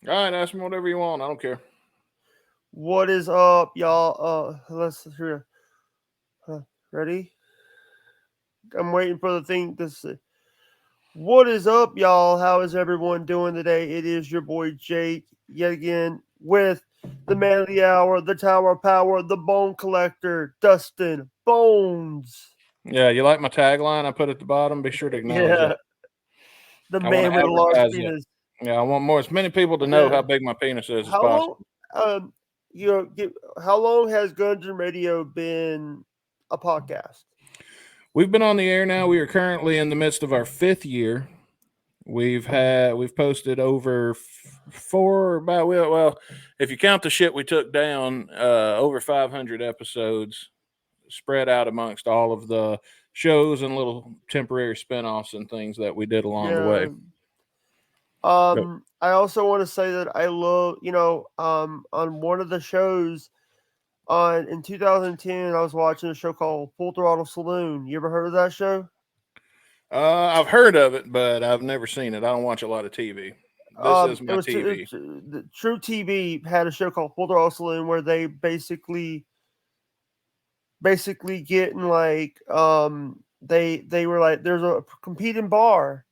All right, ask me whatever you want. I don't care. What is up, y'all? Let's hear. Ready? I'm waiting for the thing to say. What is up, y'all? How is everyone doing today? It is your boy Jake yet again with the man of the hour, the Tower of Power, the Bone Collector, Dustin Bones. Yeah, you like my tagline I put at the bottom? Be sure to acknowledge that. Yeah, the I want man to with a large advertise it. penis. Yeah, I want more as many people to know Yeah. how big my penis is as How long? possible. Um, you know, how long has Guns and Radio been a podcast? We've been on the air now. We are currently in the midst of our 5th year. We've posted over four about well, if you count the shit we took down, over 500 episodes spread out amongst all of the shows and little temporary spinoffs and things that we did along the way. Yeah. But, I also want to say that I love, on one of the shows on in 2010, I was watching a show called Full Throttle Saloon. You ever heard of that show? I've heard of it, but I've never seen it. I don't watch a lot of TV. This is It my was TV. the True TV had a show called Full Throttle Saloon where they basically getting like they were like there's a competing bar,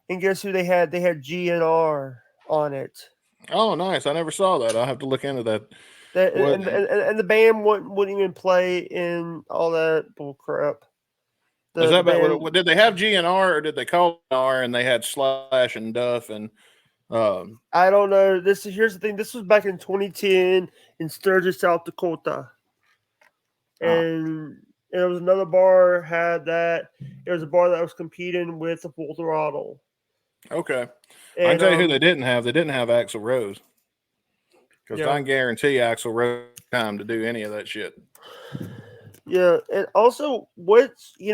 and guess who they had? They had GNR on it. Oh, nice! I never saw that. I'll have to look into that. That What and the band wouldn't even play in all that bull crap. is The that? About, band, did they have GNR or did they call it R and they had Slash and Duff and I don't know. Here's the thing. This was back in 2010 in Sturgis, South Dakota, oh, and there was another bar had that. It was a bar that was competing with the Full Throttle, okay. I can and tell you who they didn't have. They didn't have Axl Rose because I yeah, can guarantee Axl Rose time to do any of that shit. yeah, and also what's we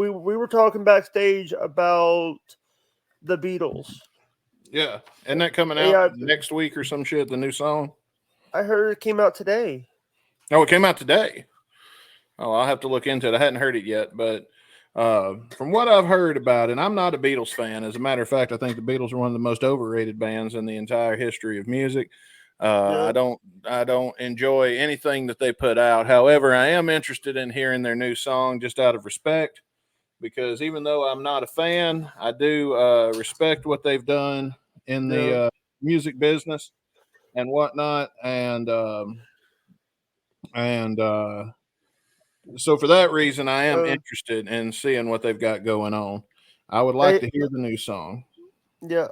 were talking backstage about the Beatles. Yeah, isn't that coming out Yeah, next week or some shit? The new song. I heard it came out today. Oh, it came out today. Oh, I'll have to look into it. I hadn't heard it yet, but from what I've heard about it, I'm not a Beatles fan. As a matter of fact, I think the Beatles are one of the most overrated bands in the entire history of music. Yeah, I don't enjoy anything that they put out. However, I am interested in hearing their new song just out of respect, because even though I'm not a fan, I do respect what they've done in the yeah. music business and whatnot, and so for that reason, I am Uh, interested in seeing what they've got going on. I would like I to hear the new song. yeah.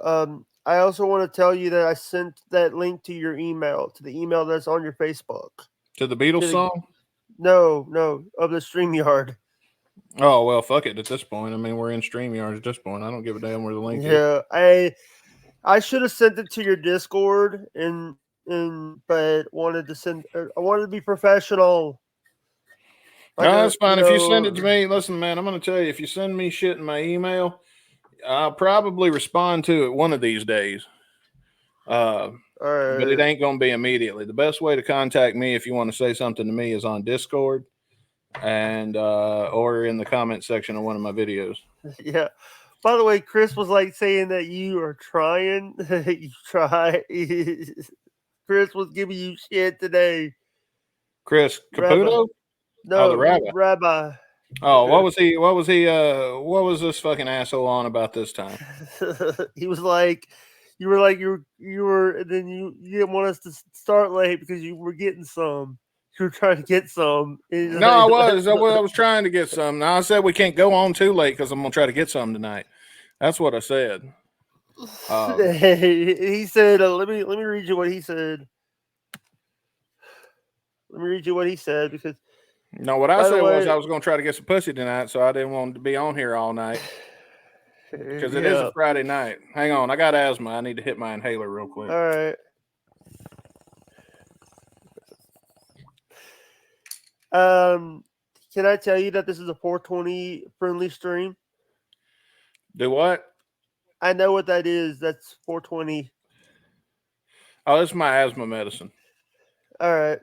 I also want to tell you that I sent that link to your email, to the email that's on your Facebook. To the Beatles To the song? no of the StreamYard. Oh well, fuck it. At this point, I mean, we're in Streamyard at this point. I don't give a damn where the link is. Yeah, I should have sent it to your Discord and but wanted to send. I wanted to be professional. Like No, a that's fine. If you send it to me, listen, man, I'm going to tell you. If you send me shit in my email, I'll probably respond to it one of these days. But it uh, ain't going to be immediately. The best way to contact me if you want to say something to me is on Discord and or in the comment section of one of my videos. yeah. By the way, Chris was like saying that you are trying. You try. Chris was giving you shit today. Chris Rabbi. Caputo? Oh, the No, rabbi. Rabbi. Oh, what was he? What was he? What was this fucking asshole on about this time? He was like, you were like you were, and then you didn't want us to start late because you were getting some. You were trying to get some. No, I was. I was trying to get some. Now I said we can't go on too late because I'm gonna try to get some tonight. That's what I said. Um, He said, let me read you what he said. Let me read you what he said because, no, what I by the said was way, I was gonna try to get some pussy tonight, so I didn't want to be on here all night because it is a yeah. Friday night. Hang on, I got asthma. I need to hit my inhaler real All quick. right. Can I tell you that this is a 420 friendly stream? Do what? I know what that is. That's 420. Oh, this is my asthma medicine. All right.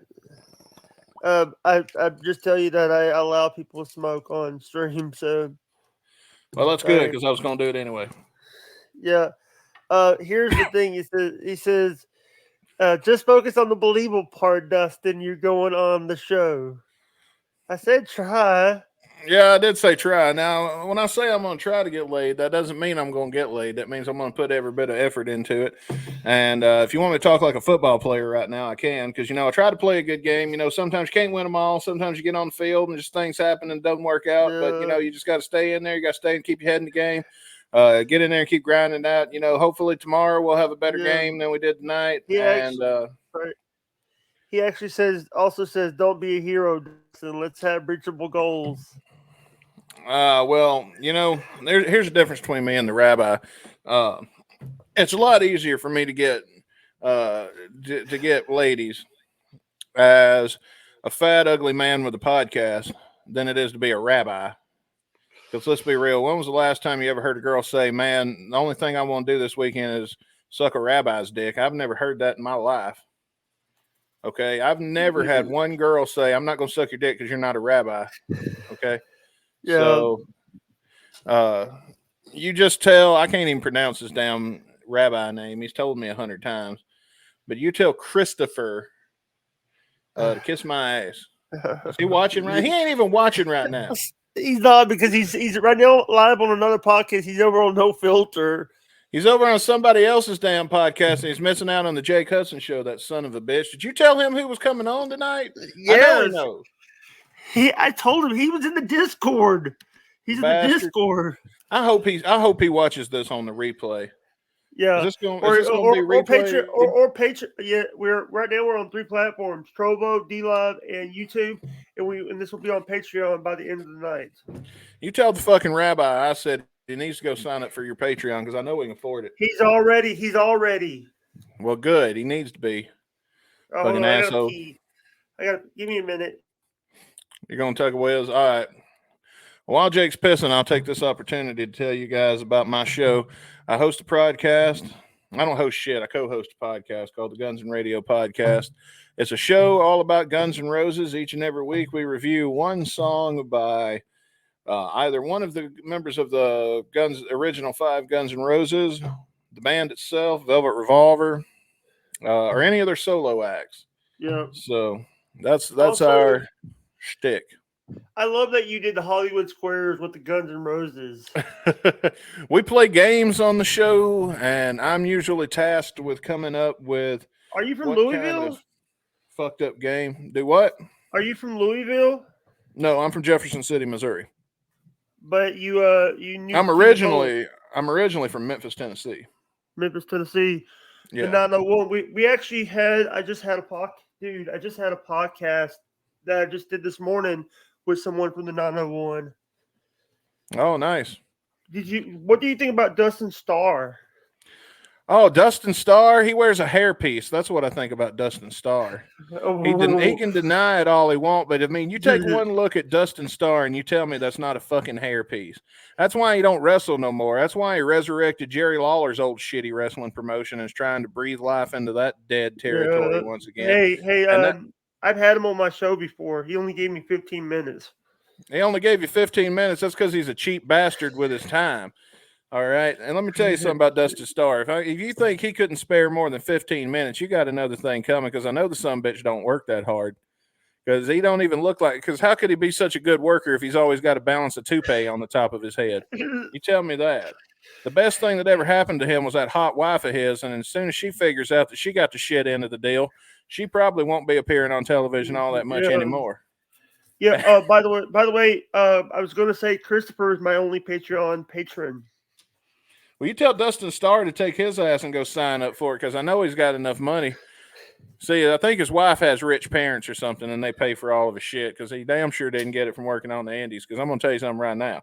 I just tell you that I allow people to smoke on stream. So, Well, that's all good right. because I was gonna do it anyway. Yeah. Here's the thing. He says, just focus on the believable part, Dustin. You're going on the show. I said try. Yeah, I did say try. Now, when I say I'm going to try to get laid, that doesn't mean I'm going to get laid. That means I'm going to put every bit of effort into it. And if you want me to talk like a football player right now, I can. Because, I try to play a good game. Sometimes you can't win them all. Sometimes you get on the field and just things happen and it doesn't work out. But, Yeah. you just got to stay in there. You got to stay and keep your head in the game. Get in there and keep grinding out. Hopefully tomorrow we'll have a better game than we did tonight. He actually also says, don't be a hero, Dustin. Let's have reachable goals. Well, here's the difference between me and the rabbi. It's a lot easier for me to get to get ladies as a fat, ugly man with a podcast than it is to be a rabbi. Because let's be real, when was the last time you ever heard a girl say, "Man, the only thing I want to do this weekend is suck a rabbi's dick"? I've never heard that in my life. Okay, I've never had one girl say, "I'm not going to suck your dick because you're not a rabbi." Okay. Yeah. So, you just tell, I can't even pronounce his damn rabbi name. He's told me 100 times. But you tell Christopher to kiss my ass. Is he watching right? He ain't even watching right now. He's not, because he's right now live on another podcast. He's over on No Filter. He's over on somebody else's damn podcast, and he's missing out on the Jake Hudson show, that son of a bitch. Did you tell him who was coming on tonight? Yes. I know he knows. I told him he was in the Discord. He's in the Discord. I hope he watches this on the replay. Yeah. Is this going to be replay? Or Patreon? Yeah, we're on 3 platforms: Trovo, DLive, and YouTube, and this will be on Patreon by the end of the night. You tell the fucking rabbi I said he needs to go sign up for your Patreon because I know we can afford it. He's already. Well, good. He needs to be. Oh, Fucking asshole. Give me a minute. You're going to take a whiz? All right. While Jake's pissing, I'll take this opportunity to tell you guys about my show. I host a podcast. I don't host shit. I co-host a podcast called the Guns and Radio Podcast. It's a show all about Guns N' Roses. Each and every week, we review one song by either one of the members of the original 5 Guns N' Roses, the band itself, Velvet Revolver, or any other solo acts. Yeah. So that's our shtick. I love that you did the Hollywood Squares with the Guns N' Roses. We play games on the show, and I'm usually tasked with coming up with. Are you from Louisville? Kind of fucked up game. Do what? Are you from Louisville? No, I'm from Jefferson City, Missouri. But you knew. I'm originally from Memphis, Tennessee. Memphis, Tennessee. Yeah. The 901. We actually had. I just had a podcast that I just did this morning with someone from the 901. Oh, nice. What do you think about Dustin Starr? Oh, Dustin Starr, he wears a hairpiece. That's what I think about Dustin Starr. He can deny it all he wants, but I mean, you take one look at Dustin Starr and you tell me that's not a fucking hairpiece. That's why he don't wrestle no more. That's why he resurrected Jerry Lawler's old shitty wrestling promotion and is trying to breathe life into that dead territory once again. Hey, I've had him on my show before. He only gave me 15 minutes. He only gave you 15 minutes. That's because he's a cheap bastard with his time. All right. And let me tell you something about Dustin Starr. If you think he couldn't spare more than 15 minutes, you got another thing coming, because I know the sumbitch don't work that hard. Because he don't even look like – because how could he be such a good worker if he's always got to balance a toupee on the top of his head? You tell me that. The best thing that ever happened to him was that hot wife of his, and as soon as she figures out that she got the shit end of the deal, she probably won't be appearing on television all that much anymore. Yeah. By the way, I was going to say Christopher is my only Patreon patron. Well, you tell Dustin Starr to take his ass and go sign up for it, because I know he's got enough money. See, I think his wife has rich parents or something, and they pay for all of his shit, because he damn sure didn't get it from working on the Indies. Because I'm going to tell you something right now.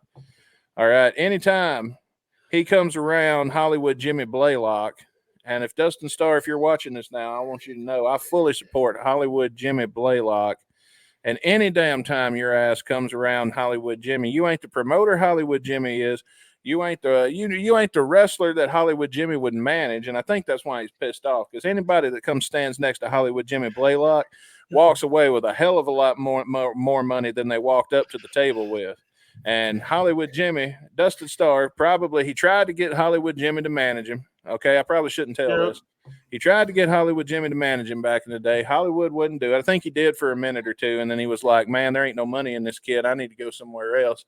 All right, anytime he comes around Hollywood Jimmy Blaylock, and if Dustin Starr, if you're watching this now, I want you to know I fully support Hollywood Jimmy Blaylock. And any damn time your ass comes around Hollywood Jimmy, you ain't the promoter Hollywood Jimmy is. You ain't the wrestler that Hollywood Jimmy would manage, and I think that's why he's pissed off. Because anybody that stands next to Hollywood Jimmy Blaylock walks away with a hell of a lot more money than they walked up to the table with. And Hollywood Jimmy, Dustin Starr, probably he tried to get Hollywood Jimmy to manage him. Okay, I probably shouldn't tell Yeah. this. He tried to get Hollywood Jimmy to manage him back in the day. Hollywood wouldn't do it. I think he did for a minute or two, and then he was like, "Man, there ain't no money in this kid. I need to go somewhere else."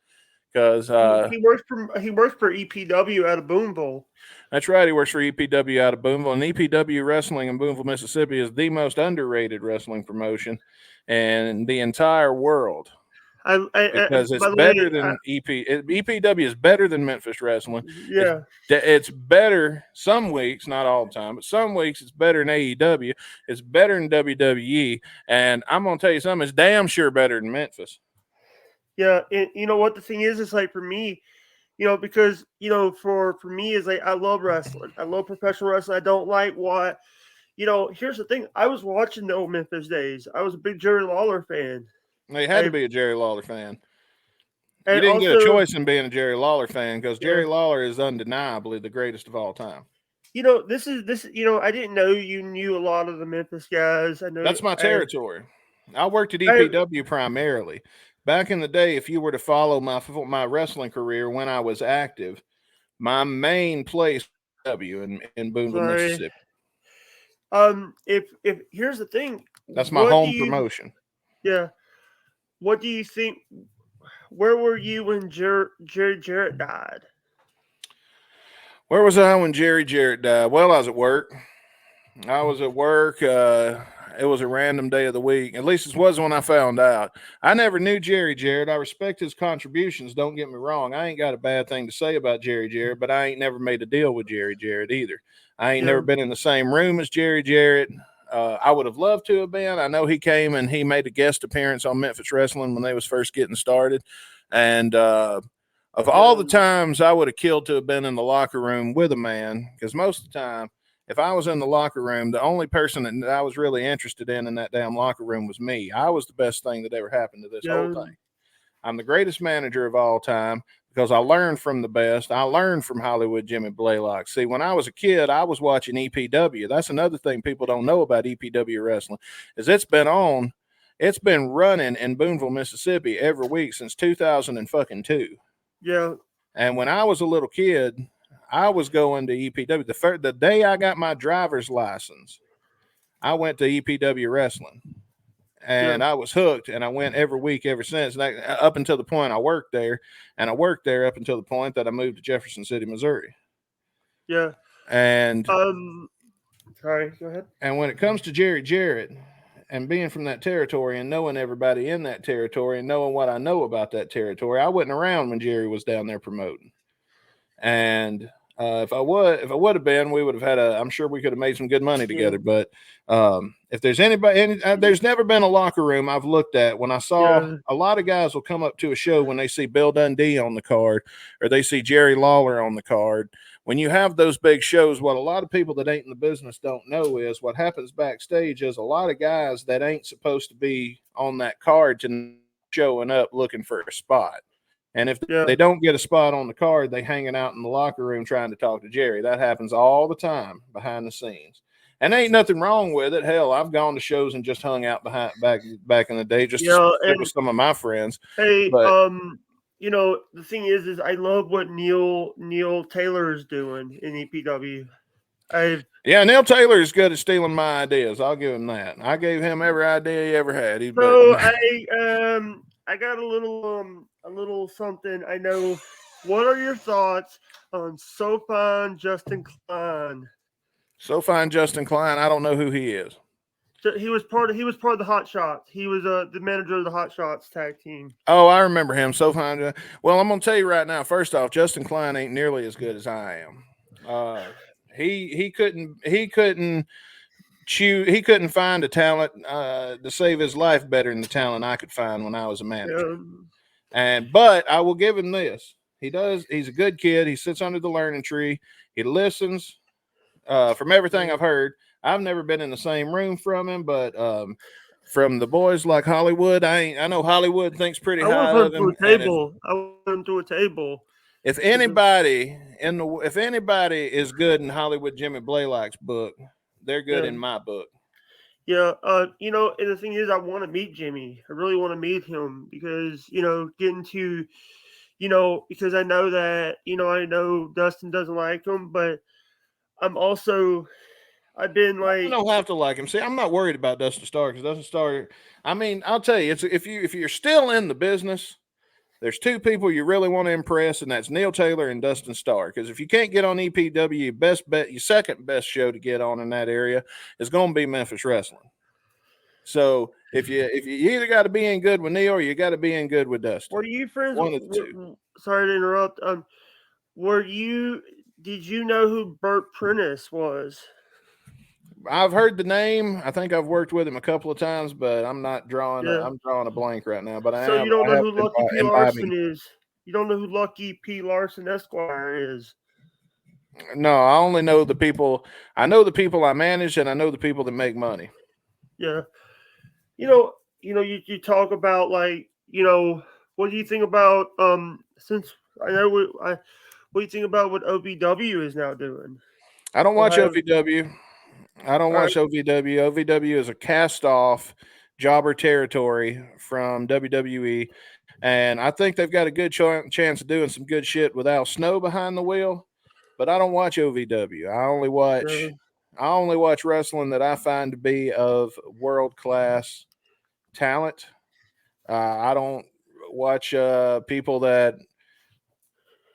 Because He works for EPW out of Boonville. that's right, he works for EPW out of Boonville, and EPW Wrestling in Boonville, Mississippi, is the most underrated wrestling promotion in the entire world because it's By the way, better than EPW is better than Memphis Wrestling. yeah, It's better some weeks, not all the time, but some weeks it's better than AEW. It's better than WWE, and I'm gonna tell you something. It's damn sure better than Memphis. yeah. And you know what the thing is? It's like for me, because for me is like I love wrestling. I love professional wrestling. I don't like what Here's the thing. I was watching the old Memphis days. I was a big Jerry Lawler fan. You had to be a Jerry Lawler fan. You And didn't get a also, choice in being a Jerry Lawler fan because Jerry yeah, Lawler is undeniably the greatest of all time. this. I didn't know you knew a lot of the Memphis guys. I know. That's my territory. I worked at I EPW primarily. Back in the day, if you were to follow my wrestling career when I was active, my main place was W in Boonville, sorry. Mississippi. If here's the thing, That's my what do home you? promotion. Yeah. What do you think? Where were you when Jerry Jarrett died? Where was I when Jerry Jarrett died? Well, I was at work. I was at work. It was a random day of the week. At least it was when I found out. I never knew Jerry Jarrett. I respect his contributions. Don't get me wrong. I ain't got a bad thing to say about Jerry Jarrett, but I ain't never made a deal with Jerry Jarrett either. I ain't Yeah. never been in the same room as Jerry Jarrett. I would have loved to have been. I know he came and he made a guest appearance on Memphis Wrestling when they was first getting started. And of all the times I would have killed to have been in the locker room with a man, because most of the time, if I was in the locker room, the only person that I was really interested in that damn locker room was me. I was the best thing that ever happened to this whole thing. I'm the greatest manager of all time because I learned from the best. I learned from Hollywood Jimmy Blaylock. See, when I was a kid, I was watching EPW. That's another thing people don't know about EPW wrestling is it's been running in Boonville, Mississippi every week since 2002. Yeah. And when I was a little kid, I was going to EPW. The day I got my driver's license, I went to EPW wrestling. And I was hooked, and I went every week ever since. Up until the point I worked there, and I worked there up until the point that I moved to Jefferson City, Missouri. Yeah. And Sorry, go ahead. And when it comes to Jerry Jarrett and being from that territory and knowing everybody in that territory and knowing what I know about that territory, I wasn't around when Jerry was down there promoting. And if I would have been, we would have had I'm sure we could have made some good money together. Yeah. But if there's anybody, there's never been a locker room I've looked at when I saw a lot of guys will come up to a show when they see Bill Dundee on the card or they see Jerry Lawler on the card. When you have those big shows, what a lot of people that ain't in the business don't know is what happens backstage is a lot of guys that ain't supposed to be on that card to showing up looking for a spot. And if they don't get a spot on the card, they hanging out in the locker room trying to talk to Jerry. That happens all the time behind the scenes. And there ain't nothing wrong with it. Hell, I've gone to shows and just hung out back in the day just to sit with some of my friends. Hey, but the thing is I love what Neil Taylor is doing in EPW. Yeah, Neil Taylor is good at stealing my ideas. I'll give him that. I gave him every idea he ever had. I got a little something. I know. What are your thoughts on Sofine Justin Klein? Sofine Justin Klein. I don't know who he is. So he was part of the Hot Shots. He was the manager of the Hot Shots tag team. Oh, I remember him. Sofine. Well, I'm gonna tell you right now. First off, Justin Klein ain't nearly as good as I am. He couldn't find a talent to save his life better than the talent I could find when I was a manager. But I will give him this. He's a good kid. He sits under the learning tree. He listens. From everything I've heard, I've never been in the same room from him, but from the boys like Hollywood, I know Hollywood thinks pretty high of him. I went him to a table. If anybody is good in Hollywood Jimmy Blaylock's book, they're good in my book. Yeah, and the thing is, I want to meet Jimmy. I really want to meet him because because I know that I know Dustin doesn't like him, but I'm also I've been I like don't have to like him. See, I'm not worried about Dustin Starr because Dustin Starr. I mean, I'll tell you, it's if you're still in the business, there's two people you really want to impress, and that's Neil Taylor and Dustin Starr. Because if you can't get on EPW, your best bet, your second best show to get on in that area is going to be Memphis Wrestling. So if you either got to be in good with Neil or you got to be in good with Dustin. were you friends One of the two. sorry to interrupt. Were you did you know who Bert Prentice was? I've heard the name. I think I've worked with him a couple of times, but I'm not drawing. Yeah. I'm drawing a blank right now. But So you don't I know have who been Lucky P. imbibing. Larson is. You don't know who Lucky P. Larson Esquire is. No, I only know the people. I know the people I manage, and I know the people that make money. Yeah. You talk about like, what do you think about since I know what do you think about what OVW is now doing? I don't watch Ohio. OVW. I don't All right. watch OVW. OVW is a cast off jobber territory from WWE, and I think they've got a good chance of doing some good shit with Al Snow behind the wheel. But I don't watch OVW. I only watch wrestling that I find to be of world class talent. I don't watch people that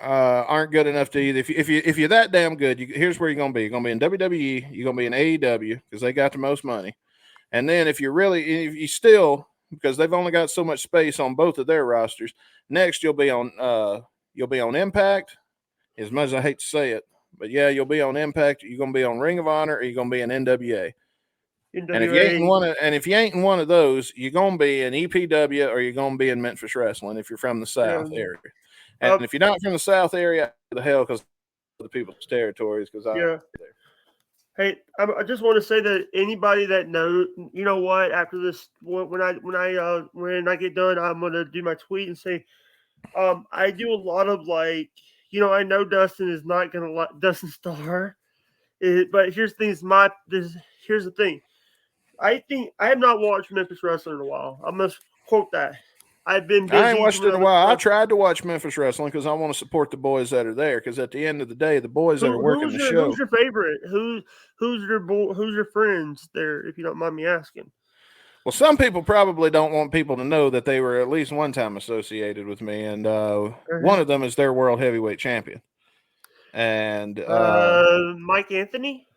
aren't good enough to either. If you're that damn good, here's where you're gonna be. You're gonna be in WWE. You're gonna be in AEW because they got the most money. And then if you still, because they've only got so much space on both of their rosters, next you'll be on Impact. As much as I hate to say it, but yeah, you'll be on Impact. You're gonna be on Ring of Honor, or you're gonna be in NWA. And NWA. if you ain't in one of those, you're gonna be in EPW or you're gonna be in Memphis Wrestling if you're from the South Yeah. area. And if you're not from the South area, the hell, because the people's territories, because I Yeah. Hey, I just want to say that anybody that knows, you know what? After this, when I get done, I'm gonna do my tweet and say, I do a lot of like, I know Dustin is not gonna like Dustin Starr, but here's the thing. Here's the thing. I think I have not watched Memphis Wrestling in a while. I must quote that. I've been I ain't busy watched it doing in a other while. I stuff. tried to watch Memphis Wrestling because I want to support the boys that are there. Because at the end of the day, the boys that are working the Who's show. your favorite? Who's your friends there? If you don't mind me asking. Well, some people probably don't want people to know that they were at least one time associated with me, and one of them is their world heavyweight champion. And Mike Anthony,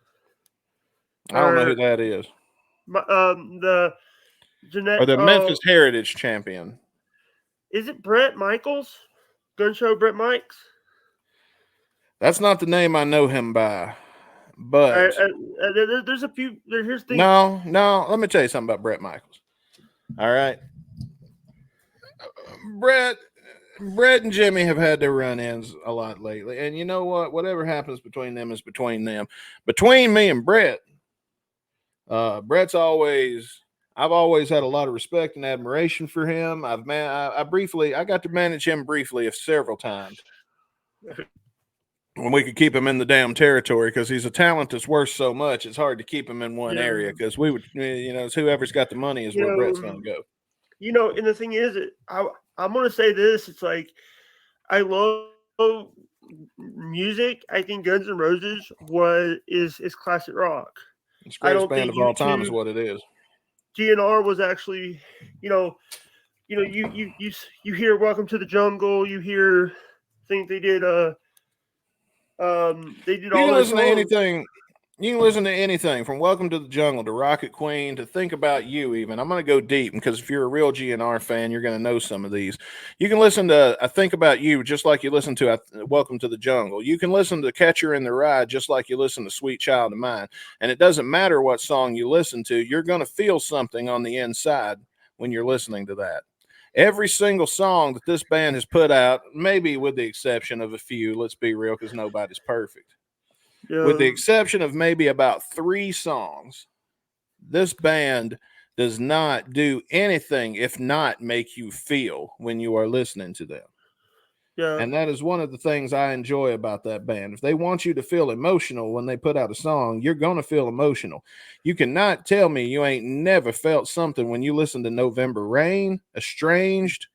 I don't know or who that is. the Or Jeanette. the Memphis Heritage champion. Is it Brett Michaels? Gun Show Brett Mikes. That's not the name I know him by. But There's a few. Here's the thing. no. Let me tell you something about Brett Michaels. All right, Brett and Jimmy have had their run-ins a lot lately, and you know what? Whatever happens between them is between them. Between me and Brett, Brett's always. I've always had a lot of respect and admiration for him. I got to manage him briefly several times when we could keep him in the damn territory because he's a talent that's worth so much. It's hard to keep him in one area because we would, it's whoever's got the money is where Brett's going to go. And the thing is, I'm going to say this. It's like, I love music. I think Guns N' Roses is classic rock. It's the greatest band of all time is what it is. GNR was actually, you hear Welcome to the Jungle. You hear, I think they did they did all those songs. You can listen to anything from Welcome to the Jungle to Rocket Queen to Think About You even. I'm going to go deep because if you're a real GNR fan, you're going to know some of these. You can listen to I Think About You just like you listen to Welcome to the Jungle. You can listen to Catcher in the Rye just like you listen to Sweet Child of Mine. And it doesn't matter what song you listen to, you're going to feel something on the inside when you're listening to that. Every single song that this band has put out, maybe with the exception of a few, let's be real, because nobody's perfect. With the exception of maybe about 3 songs, this band does not do anything if not make you feel when you are listening to them. Yeah. And that is one of the things I enjoy about that band. If they want you to feel emotional when they put out a song, you're going to feel emotional. You cannot tell me you ain't never felt something when you listen to November Rain, Estranged,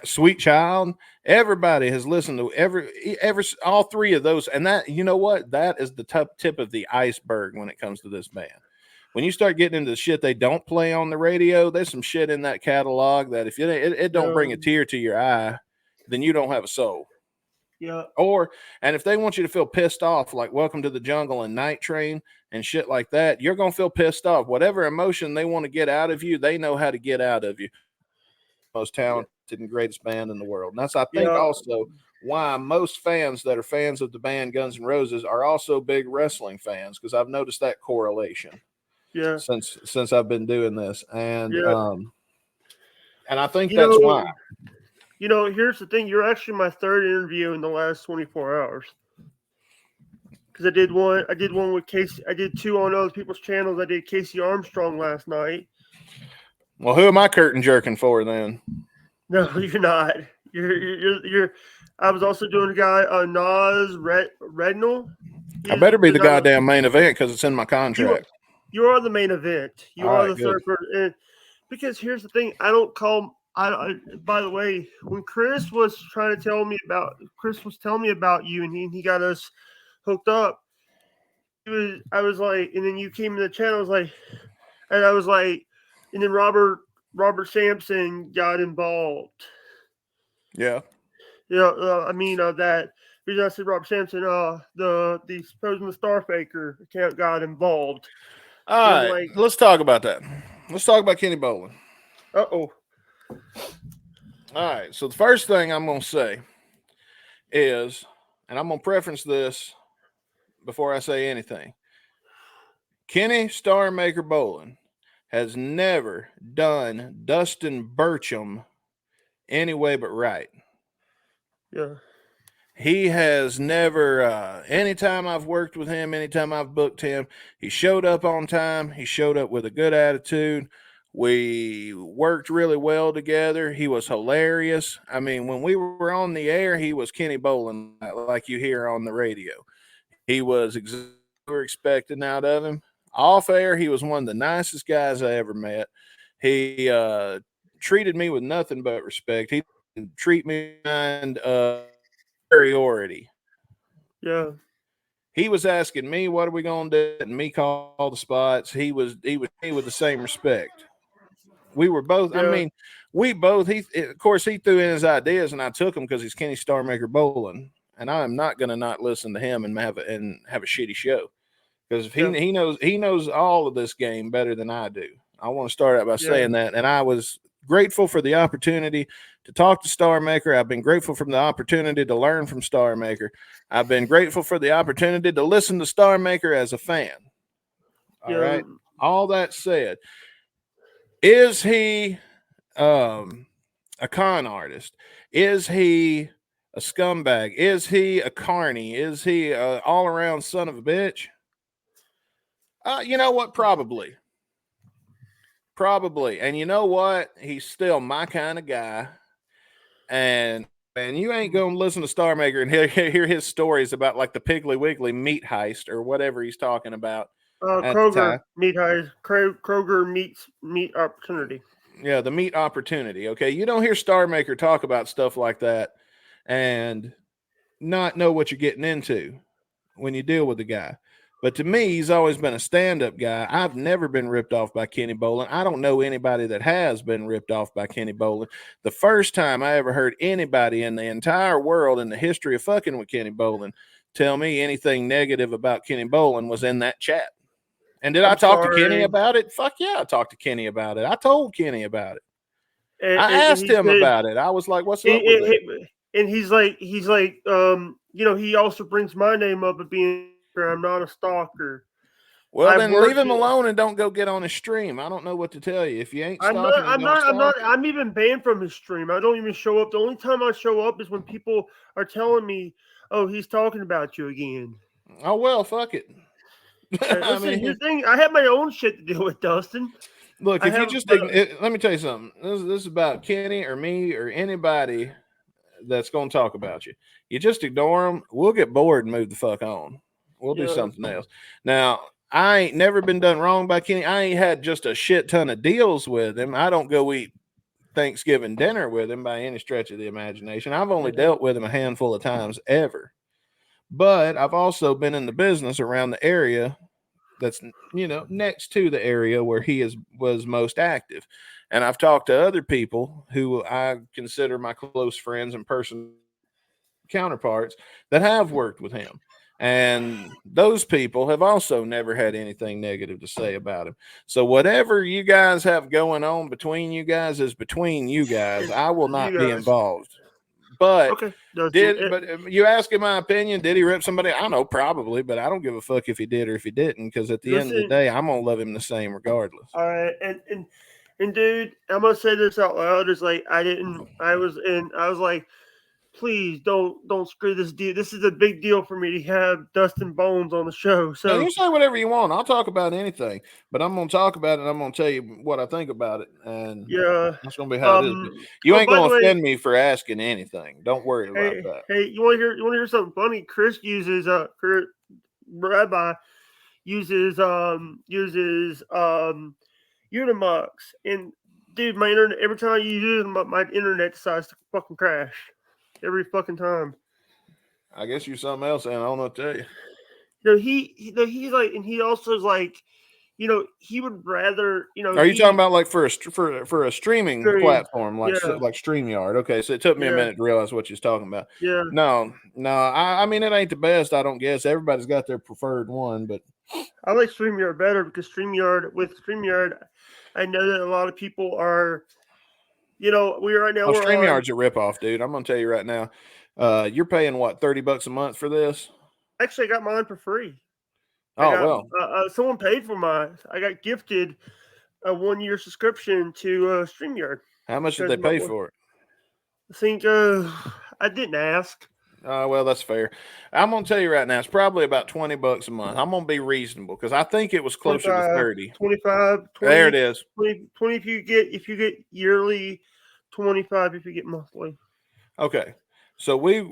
Sweet Child. Everybody has listened to all three of those, and that, you know what, that is the tip of the iceberg when it comes to this band. When you start getting into the shit they don't play on the radio, there's some shit in that catalog that if it don't bring a tear to your eye, then you don't have a soul. Yeah. And if they want you to feel pissed off, like Welcome to the Jungle and Night Train and shit like that, you're gonna feel pissed off. Whatever emotion they want to get out of you, they know how to get out of you. Most talented and greatest band in the world. And that's, I think, also why most fans that are fans of the band Guns N' Roses are also big wrestling fans, because I've noticed that correlation. Yeah. Since I've been doing this, and I think You that's know, why. You know, here's the thing. You're actually my third interview in the last 24 hours. Because I did one with Casey. I did two on other people's channels. I did Casey Armstrong last night. Well, who am I curtain jerking for then? No, you're not. You're. I was also doing a guy, Nas Rednall. I better be the goddamn main event because it's in my contract. You are the main event. You All are right, the third person. Because here's the thing. I don't call. By the way, when Chris was telling me about you, and he got us hooked up. I was like, and then you came in the channel. I was like, and then Robert Sampson got involved. Yeah. You know, that reason I said Robert Sampson, the supposed Star Faker account got involved. All right, let's talk about that. Let's talk about Kenny Bolin. All right, so the first thing I'm going to say is, and I'm going to preference this before I say anything, Kenny Star Maker Bolin has never done Dustin Burcham any way but right. Yeah. He has never, anytime I've worked with him, anytime I've booked him, he showed up on time. He showed up with a good attitude. We worked really well together. He was hilarious. I mean, when we were on the air, he was Kenny Bolin, like you hear on the radio. He was exactly what we were expecting out of him. Off air, he was one of the nicest guys I ever met. He treated me with nothing but respect. He didn't treat me behind superiority. Yeah. He was asking me, what are we going to do? And me call all the spots. He was me with the same respect. We were both, I mean, we both, of course, he threw in his ideas and I took them because he's Kenny Star Maker Bolin. And I am not going to not listen to him and have a shitty show. Because he knows all of this game better than I do. I want to start out by saying that. And I was grateful for the opportunity to talk to Star Maker. I've been grateful for the opportunity to learn from Star Maker. I've been grateful for the opportunity to listen to Star Maker as a fan. All right. All that said, is he a con artist? Is he a scumbag? Is he a carny? Is he an all-around son of a bitch? You know what? Probably. And you know what? He's still my kind of guy. And you ain't going to listen to Star Maker and hear his stories about like the Piggly Wiggly meat heist or whatever he's talking about. Kroger meat heist. Kroger meat opportunity. Yeah, the meat opportunity. Okay. You don't hear Star Maker talk about stuff like that and not know what you're getting into when you deal with the guy. But to me, he's always been a stand-up guy. I've never been ripped off by Kenny Bolin. I don't know anybody that has been ripped off by Kenny Bolin. The first time I ever heard anybody in the entire world in the history of fucking with Kenny Bolin tell me anything negative about Kenny Bolin was in that chat. And did I talk to Kenny about it? Fuck yeah, I talked to Kenny about it. I told Kenny about it. I asked him about it. I was like, what's up with it? And he's like, he also brings my name up as being, I'm not a stalker. Well, then leave him alone and don't go get on his stream. I don't know what to tell you. If you ain't stalking, I'm even banned from his stream. I don't even show up. The only time I show up is when people are telling me, "Oh, he's talking about you again." Oh well, fuck it. Listen, I have my own shit to deal with, Dustin. Look, let me tell you something. This is about Kenny or me or anybody that's going to talk about you. You just ignore them. We'll get bored and move the fuck on. We'll do something else. Now, I ain't never been done wrong by Kenny. I ain't had just a shit ton of deals with him. I don't go eat Thanksgiving dinner with him by any stretch of the imagination. I've only dealt with him a handful of times ever. But I've also been in the business around the area that's next to the area where he was most active. And I've talked to other people who I consider my close friends and personal counterparts that have worked with him. And those people have also never had anything negative to say about him. So whatever you guys have going on between you guys is between you guys. I will not be involved. But Okay. you asking my opinion, did he rip somebody? I don't know, probably, but I don't give a fuck if he did or if he didn't, because at the end of the day, I'm gonna love him the same regardless. All right, and dude, I'm gonna say this out loud. It's like I was like, please don't screw this deal. This is a big deal for me to have Dustin Bones on the show. So now, you say whatever you want. I'll talk about anything, but I'm gonna talk about it. And I'm gonna tell you what I think about it, and that's gonna be how it is. But you ain't gonna offend me for asking anything. Don't worry about that. Hey, you want to hear something funny? Chris uses Rabbi uses Unimux, and dude, my internet every time you use it, my internet decides to fucking crash every fucking time. I guess you're something else, and I don't know what to tell you. He's like, and he also is like, he would rather, Are you talking about like for a streaming platform like StreamYard? Okay, so it took me a minute to realize what you're talking about. Yeah. No. I mean, it ain't the best. I don't guess everybody's got their preferred one, but I like StreamYard better because StreamYard, I know that a lot of people are, StreamYard's a ripoff, dude. I'm gonna tell you right now. You're paying what, $30 a month for this? Actually, I got mine for free. Well, someone paid for mine. I got gifted a 1-year subscription to StreamYard. How much did they pay for it? I think I didn't ask. Well, that's fair. I'm gonna tell you right now, it's probably about $20 a month. I'm gonna be reasonable because I think it was closer to 30. 25. 20, there it is. 20 if you get yearly, 25 if you get monthly. Okay. So we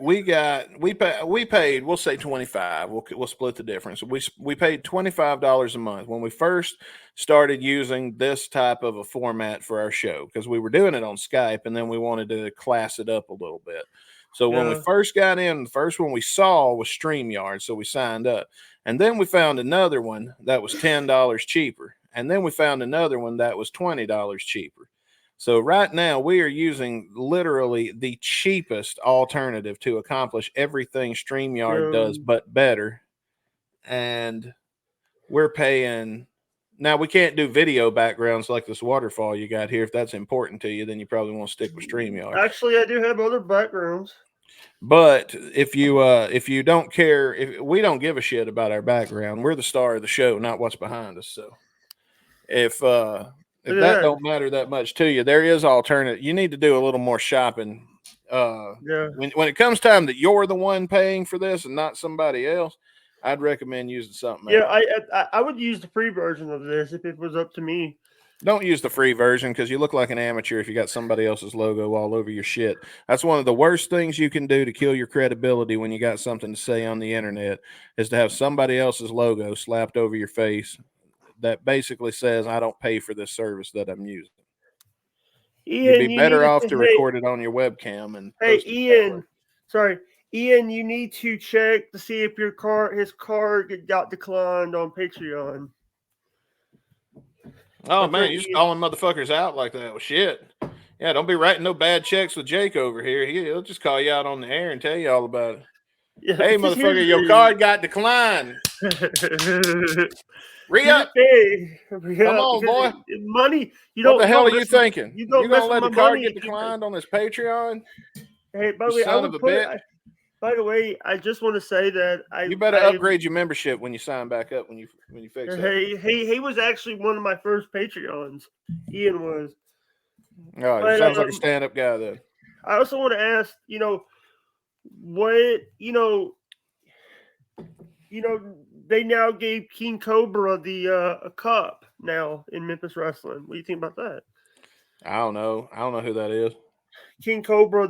paid, we'll say 25. We'll split the difference. We paid $25 a month when we first started using this type of a format for our show, because we were doing it on Skype and then we wanted to class it up a little bit. So when we first got in, the first one we saw was StreamYard, so we signed up. And then we found another one that was $10 cheaper. And then we found another one that was $20 cheaper. So right now we are using literally the cheapest alternative to accomplish everything StreamYard does, but better. And we're paying. Now, we can't do video backgrounds like this waterfall you got here. If that's important to you, then you probably want to stick with StreamYard. Actually, I do have other backgrounds. But if you don't care, if we don't give a shit about our background, we're the star of the show, not what's behind us. So if that don't matter that much to you, there is alternate. You need to do a little more shopping. When it comes time that you're the one paying for this and not somebody else, I'd recommend using something else. I would use the free version of this if it was up to me. Don't use the free version because you look like an amateur if you got somebody else's logo all over your shit. That's one of the worst things you can do to kill your credibility when you got something to say on the internet, is to have somebody else's logo slapped over your face that basically says, I don't pay for this service that I'm using. Ian, you'd be better off to record it on your webcam. And Ian, you need to check to see if his card got declined on Patreon. Oh, man, you're just calling motherfuckers out like that. Well, shit. Yeah, don't be writing no bad checks with Jake over here. He'll just call you out on the air and tell you all about it. Yeah, hey, motherfucker, your card got declined. Re-up. Come on, boy. Money. What the hell are you thinking? You going to let the card get declined on this Patreon? Hey, by the way, son of a bitch. By the way, I just want to say that you better upgrade your membership when you sign back up when you fix it. He was actually one of my first Patreons. Ian was. Oh, he sounds like a stand-up guy then. I also want to ask, they now gave King Cobra the a cup now in Memphis Wrestling. What do you think about that? I don't know who that is. King Cobra,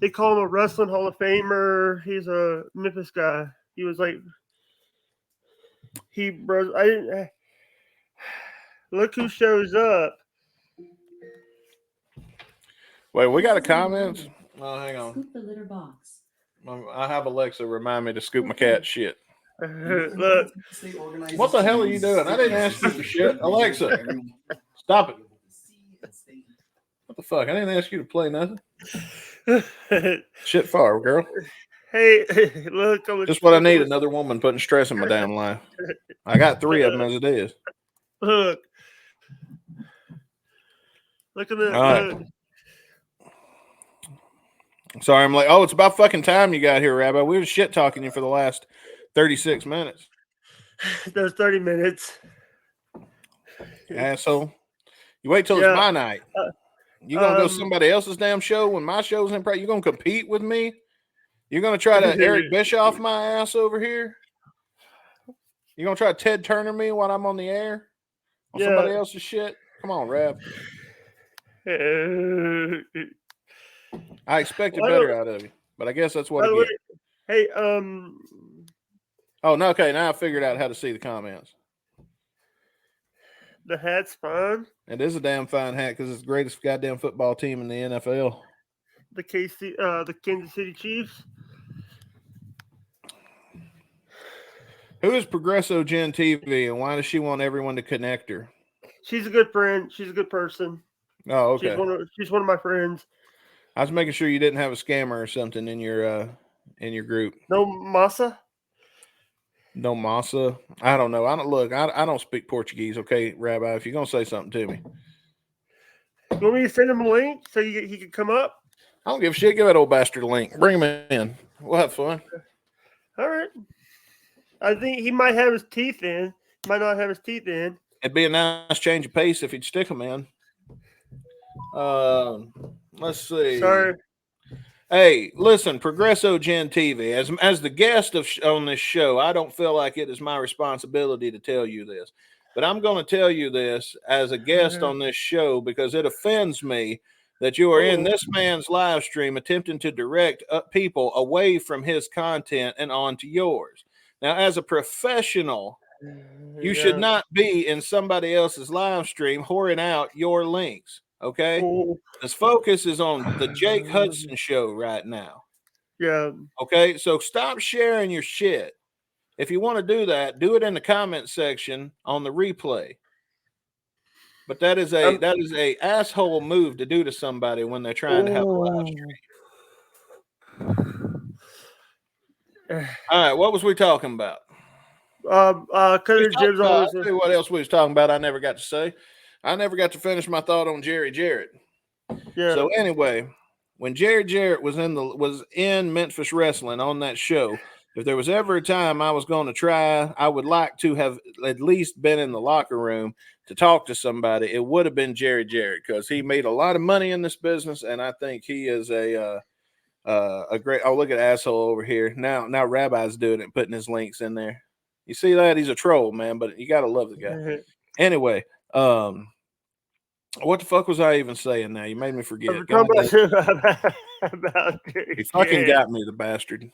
they call him a wrestling Hall of Famer. He's a Memphis guy. He was like, look who shows up. Wait, we got a comment? Oh, hang on. Scoop the litter box. I have Alexa remind me to scoop my cat shit. Look. What the hell are you doing? I didn't ask you for shit. Alexa, stop it. What the fuck? I didn't ask you to play nothing. Shit far, girl. Hey, look. Just what I need, another woman putting stress in my damn life. I got 3 of them as it is. Look. Look at that. All right. Sorry, I'm like, oh, it's about fucking time you got here, Rabbi. We were shit talking you for the last 36 minutes. Those 30 minutes. Asshole. You wait till it's my night. You gonna go somebody else's damn show when my show's in practice? You gonna compete with me? You gonna try to Eric Bischoff my ass over here? You gonna try to Ted Turner me while I'm on the air? On somebody else's shit? Come on, Rab. I expected better out of you, but I guess that's what I get. Hey, Oh, no, okay, now I figured out how to see the comments. The hat's fine. It is a damn fine hat because it's the greatest goddamn football team in the NFL. The Kansas City Chiefs. Who is Progresso Gen TV and why does she want everyone to connect her? She's a good friend. She's a good person. Oh, okay. She's one of my friends. I was making sure you didn't have a scammer or something in your group. No masa? No masa. I don't know. I don't speak Portuguese, okay, Rabbi. If you're gonna say something to me. You want me to send him a link so he can come up? I don't give a shit. Give that old bastard a link. Bring him in. We'll have fun. All right. I think he might have his teeth in. Might not have his teeth in. It'd be a nice change of pace if he'd stick them in. Let's see. Sorry. Hey, listen, Progresso Gen TV. As the guest on this show, I don't feel like it is my responsibility to tell you this, but I'm going to tell you this as a guest on this show because it offends me that you are in this man's live stream attempting to direct people away from his content and onto yours. Now, as a professional, you should not be in somebody else's live stream whoring out your links. Okay, this focus is on the Jake Hudson show right now. Yeah. Okay, so stop sharing your shit. If you want to do that, do it in the comment section on the replay. But that is a asshole move to do to somebody when they're trying to have a live stream. All right, what was we talking about? Jim's always. I'll tell you what else we was talking about. I never got to say. I never got to finish my thought on Jerry Jarrett. Yeah. So anyway, when Jerry Jarrett was in Memphis Wrestling on that show, if there was ever a time I was going to try, I would like to have at least been in the locker room to talk to somebody. It would have been Jerry Jarrett because he made a lot of money in this business, and I think he is a great. Oh, look at asshole over here now. Rabbi's doing it, putting his links in there. You see that? He's a troll, man, but you got to love the guy. Anyway. What the fuck was I even saying now? You made me forget. About he fucking got me, the bastard.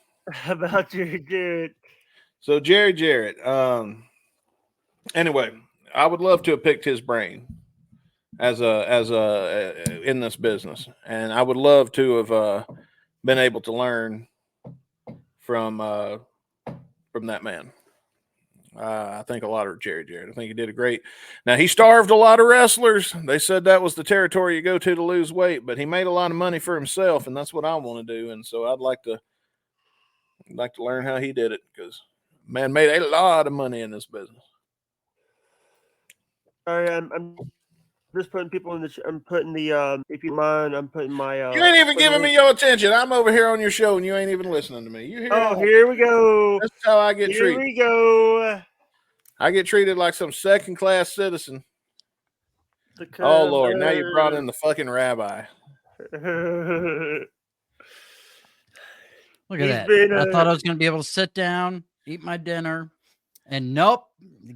About Jerry Jarrett. So Jerry Jarrett. Anyway, I would love to have picked his brain as a in this business, and I would love to have been able to learn from that man. I think a lot of Jerry Jarrett. I think he did a great. Now, he starved a lot of wrestlers. They said that was the territory you go to lose weight, but he made a lot of money for himself, and that's what I want to do. And so I'd like to learn how he did it because man made a lot of money in this business. All right, I'm just putting people in the. I'm putting the. If you mind, I'm putting my. You ain't even giving me your attention. I'm over here on your show, and you ain't even listening to me. You hear? Oh, here we go. That's how I get treated. Here we go. I get treated like some second-class citizen. Oh Lord! Now you brought in the fucking rabbi. Look at that! I thought I was going to be able to sit down, eat my dinner, and nope,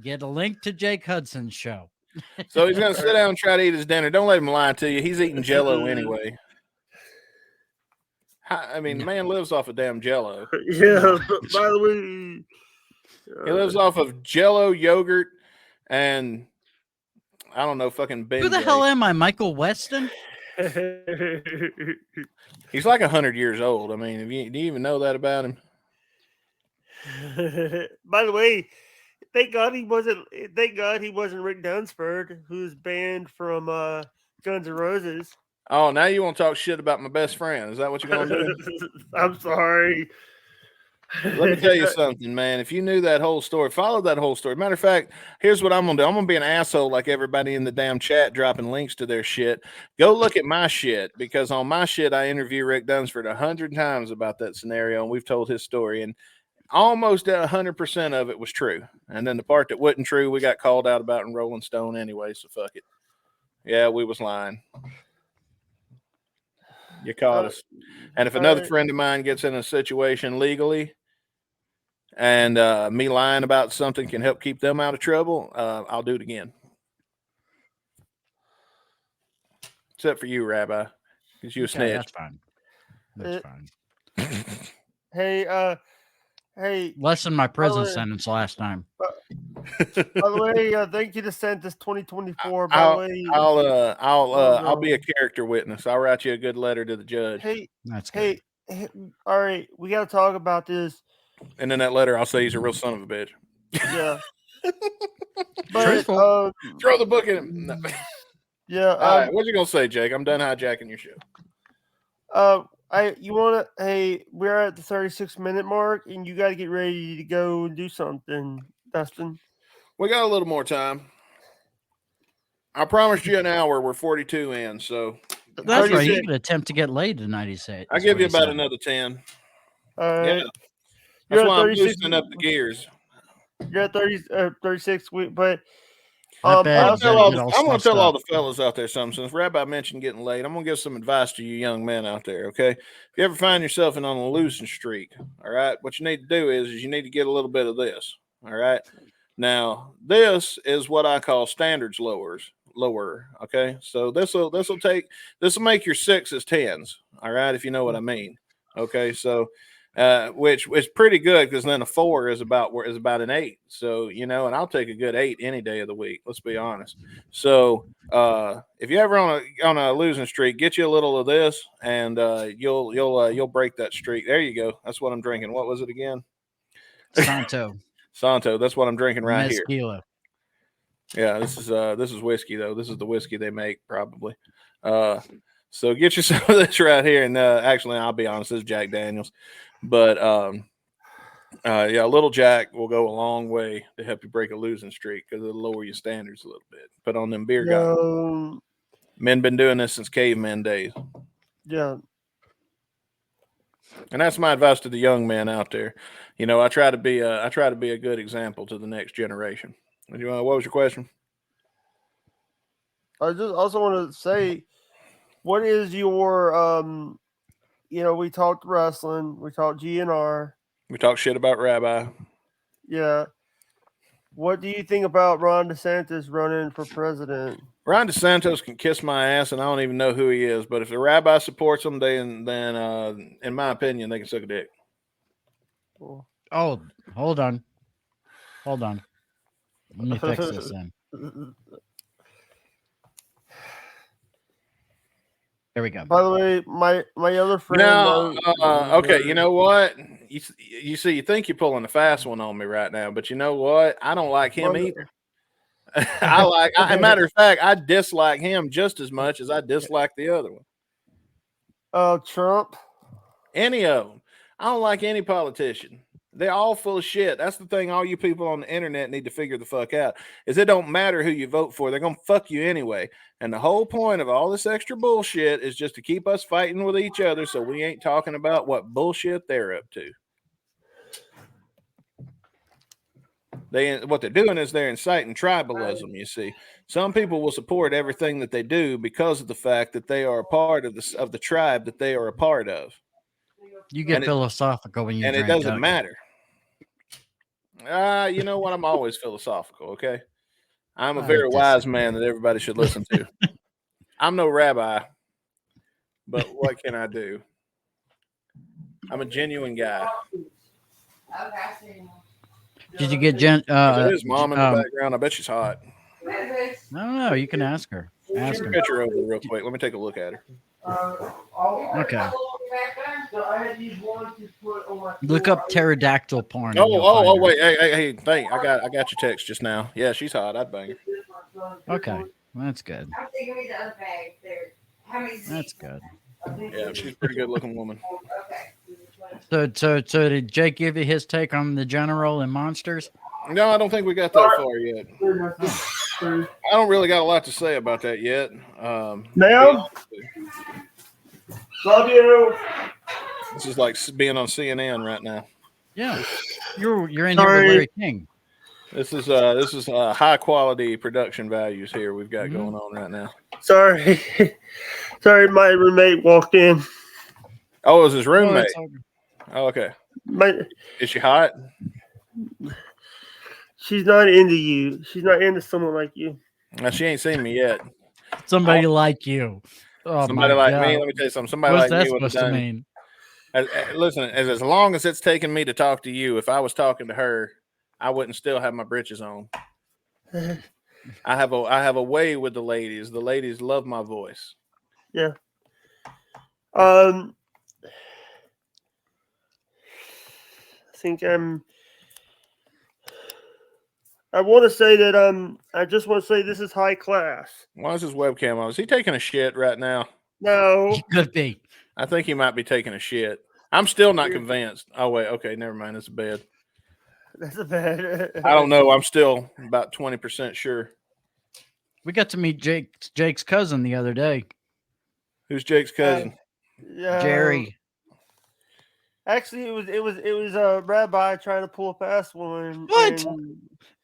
get a link to Jake Hudson's show. So he's going to sit down and try to eat his dinner. Don't let him lie to you. He's eating Jell-O anyway. I mean, the man lives off of damn Jell-O. Yeah, but by the way, he lives off of Jell-O, yogurt, and I don't know, fucking Ben. Who the hell am I, Michael Weston? He's like 100 years old. I mean, do you even know that about him? By the way, thank God he wasn't Rick Dunsford, who's banned from Guns N' Roses. Oh, now you want to talk shit about my best friend? Is that what you're gonna do? I'm sorry. Let me tell you something, man. If you knew that whole story, follow that whole story. Matter of fact, here's what I'm gonna do. I'm gonna be an asshole like everybody in the damn chat dropping links to their shit. Go look at my shit, because on my shit I interview Rick Dunsford 100 times about that scenario, and we've told his story, and almost 100% of it was true. And then the part that wasn't true, we got called out about in Rolling Stone anyway. So fuck it. Yeah, we was lying. You caught us. And if another friend of mine gets in a situation legally, and me lying about something can help keep them out of trouble, I'll do it again. Except for you, Rabbi, because you a snitch. That's fine. That's fine. Hey, less than my prison sentence last time. By the way, thank you to send this 2024. By the way, I'll be a character witness. I'll write you a good letter to the judge. That's good. Hey, all right, we got to talk about this. And in that letter, I'll say he's a real son of a bitch. Yeah. But throw the book in him. No. Yeah. All right, what you gonna say, Jake? I'm done hijacking your show. We're at the 36-minute mark, and you got to get ready to go and do something, Dustin. We got a little more time. I promised you an hour. We're 42 in, so that's right. You could attempt to get laid tonight. He said. I'll give you about another 10. Yeah. That's why I'm loosening up the gears. You're at 36 weeks, but I'm going to tell all the fellas out there something. Since Rabbi mentioned getting laid, I'm going to give some advice to you young men out there, okay? If you ever find yourself on a losing streak, all right, what you need to do is you need to get a little bit of this, all right? Now, this is what I call standards lower, okay? So this will make your 6s 10s, all right, if you know what I mean, okay? So which is pretty good, because then a 4 is about an 8. So, and I'll take a good 8 any day of the week. Let's be honest. So if you're ever on a losing streak, get you a little of this, and you'll break that streak. There you go. That's what I'm drinking. What was it again? Santo. That's what I'm drinking right here. Yeah, this is whiskey though. This is the whiskey they make probably. So get you some of this right here, and actually, I'll be honest, this is Jack Daniels. But a little Jack will go a long way to help you break a losing streak, because it'll lower your standards a little bit. Put on them beer goggles. Men been doing this since caveman days. Yeah. And that's my advice to the young men out there. I try to be a good example to the next generation. What was your question? I just also want to say, what is your we talked wrestling, we talked GNR, we talked shit about Rabbi. Yeah. What do you think about Ron DeSantis running for president? Ron DeSantis can kiss my ass, and I don't even know who he is. But if the Rabbi supports him, then in my opinion, they can suck a dick. Cool. Oh, hold on. Let me fix this then. There we go. By the way, my other friend. Okay, you know what? You see, you think you're pulling a fast one on me right now, but you know what? I don't like him either. Matter of fact, I dislike him just as much as I dislike the other one. Trump. Any of them. I don't like any politician. They're all full of shit. That's the thing all you people on the internet need to figure the fuck out, is it don't matter who you vote for. They're going to fuck you anyway. And the whole point of all this extra bullshit is just to keep us fighting with each other, so we ain't talking about what bullshit they're up to. What they're doing is they're inciting tribalism, you see. Some people will support everything that they do because of the fact that they are a part of the tribe that they are a part of. You get philosophical when you drink, and it doesn't matter. You know what? I'm always philosophical, okay? I'm a very wise man that everybody should listen to. I'm no rabbi, but what can I do? I'm a genuine guy. Did you get there's mom in the background? I bet she's hot. I don't know. You can ask her. Ask Shoot a him. picture over real quick. Let me take a look at her. Okay. So I had these ones to put on my Look floor. up pterodactyl porn. Oh, wait. Hey, thank. I got your text just now. Yeah, she's hot. I'd bang her. Okay, that's good. I'm taking me the other bag there. How many That's seats? good. Yeah, she's a pretty good looking woman. Okay. So did Jake give you his take on the general and monsters? No, I don't think we got that far yet. I don't really got a lot to say about that yet. Ma'am? Love you. This is like being on CNN right now. Yeah, you're in here with Larry King. This is high quality production values here we've got going on right now. Sorry. Sorry, my roommate walked in. Oh, it was his roommate. Oh, okay. Is she hot? She's not into you. She's not into someone like you. Now, she ain't seen me yet. Somebody like you. Oh, somebody my like God. me. Let me tell you something. Somebody What's like that me would have supposed to done. mean? Listen, as long as it's taken me to talk to you, if I was talking to her, I wouldn't still have my britches on. I have a way with the ladies. The ladies love my voice. Yeah. I want to say that I just want to say this is high class. Why is his webcam on? Is he taking a shit right now? No. He could be. I think he might be taking a shit. I'm still not convinced. Oh wait, okay, never mind. It's a bed. That's a bad. I don't know. I'm still about 20% sure. We got to meet Jake's cousin the other day. Who's Jake's cousin? Jerry. Actually, it was a rabbi trying to pull a fast one. What?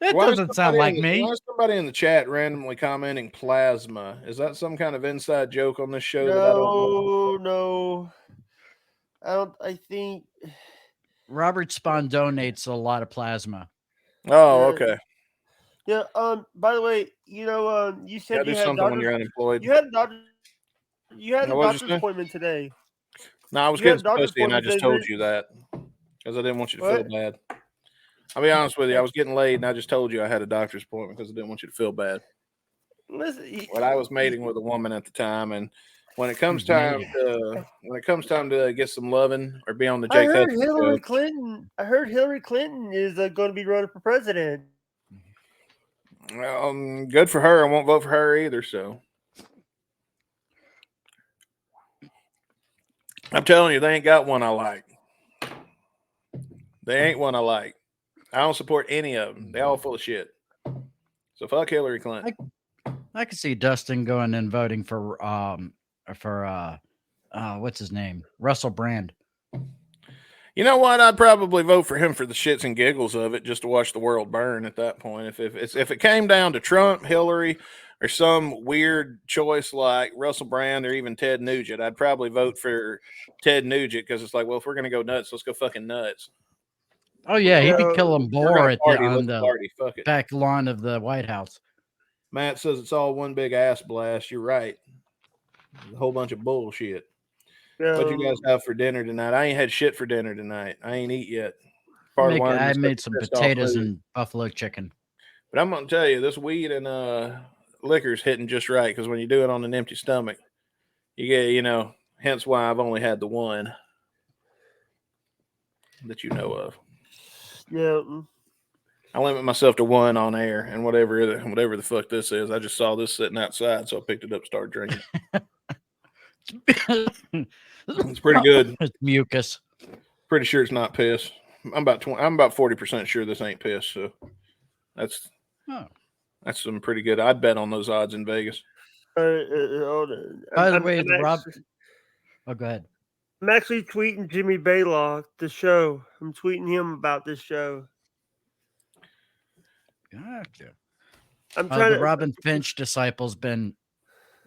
That doesn't sound like me. Why is somebody in the chat randomly commenting plasma? Is that some kind of inside joke on this show? No. I think Robert Spahn donates a lot of plasma. Oh, okay. Yeah. By the way, you said you had something when you're unemployed. You had a doctor's appointment today. No, I was getting pussy, and I just told you that because I didn't want you to feel bad. I'll be honest with you. I was getting laid, and I just told you I had a doctor's appointment because I didn't want you to feel bad. Listen, but I was mating with a woman at the time, and when it comes time to get some loving or be on the Jake Hudson show, I heard Hillary Clinton is going to be running for president. Good for her. I won't vote for her either. So I'm telling you, they ain't got one I like. They ain't one I like. I don't support any of them. They all full of shit. So fuck Hillary Clinton. I could see Dustin going and voting for what's his name? Russell Brand. You know what? I'd probably vote for him for the shits and giggles of it, just to watch the world burn at that point. If it came down to Trump, Hillary, or some weird choice like Russell Brand or even Ted Nugent, I'd probably vote for Ted Nugent because it's like, well, if we're gonna go nuts, let's go fucking nuts. Oh yeah, he'd be killing boar on the back lawn of the White House. Matt says it's all one big ass blast. You're right. A whole bunch of bullshit. What you guys have for dinner tonight? I ain't had shit for dinner tonight. I ain't eat yet. I made some potatoes and buffalo chicken. But I'm gonna tell you, this weed and liquor's hitting just right because when you do it on an empty stomach, you get, hence why I've only had the one that you know of. Yeah. I limit myself to one on air, and whatever the fuck this is, I just saw this sitting outside, so I picked it up and started drinking. It's pretty good. It's mucus. Pretty sure it's not piss. I'm about 40% sure this ain't piss. So that's some pretty good. I'd bet on those odds in Vegas. By the way, Rob. Oh, go ahead. I'm actually tweeting Jimmy Baylock the show. I'm tweeting him about this show. Gotcha. I'm trying the Robin Finch disciple's been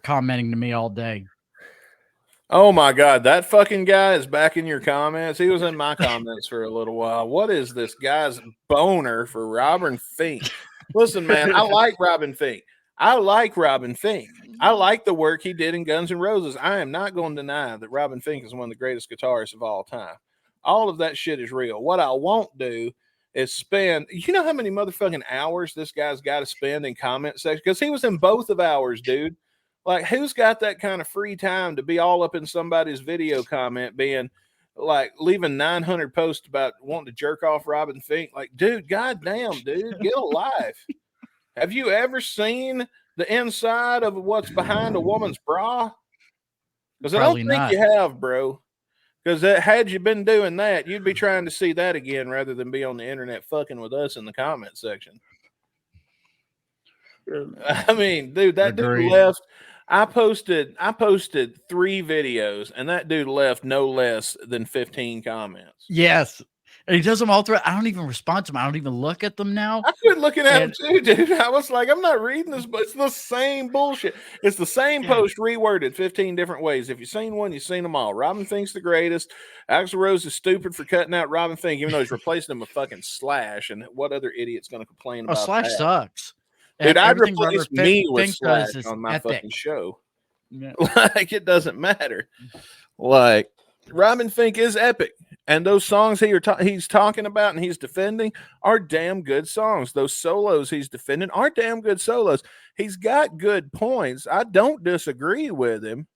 commenting to me all day. Oh my God, that fucking guy is back in your comments. He was in my comments for a little while. What is this guy's boner for Robin Fink? Listen, man, I like Robin Fink. I like the work he did in Guns N' Roses. I am not going to deny that Robin Fink is one of the greatest guitarists of all time. All of that shit is real. What I won't do is spend, how many motherfucking hours this guy's got to spend in comment section? Because he was in both of ours, dude. Like, who's got that kind of free time to be all up in somebody's video comment, being like leaving 900 posts about wanting to jerk off Robin Fink? Like, dude, goddamn, dude, get a life. Have you ever seen the inside of what's behind a woman's bra? Because I don't Probably think not. you have, bro. Because had you been doing that, you'd be trying to see that again rather than be on the internet fucking with us in the comment section. I mean, dude, that dude Agreed. left. I posted 3 videos, and that dude left no less than 15 comments. Yes. And he does them all through. I don't even respond to them. I don't even look at them now. I quit looking at him too, dude. I was like, I'm not reading this, but it's the same bullshit. It's the same post reworded 15 different ways. If you've seen one, you've seen them all. Robin Fink's the greatest. Axl Rose is stupid for cutting out Robin Fink, even though he's replacing him with fucking Slash. And what other idiot's going to complain about Slash that? sucks. Dude, I'd Everything replace Robert me with Fink Slash does is on my epic. fucking show. Yeah. Like, it doesn't matter. Like, Robin Fink is epic. And those songs he's talking about and he's defending are damn good songs. Those solos he's defending are damn good solos. He's got good points. I don't disagree with him.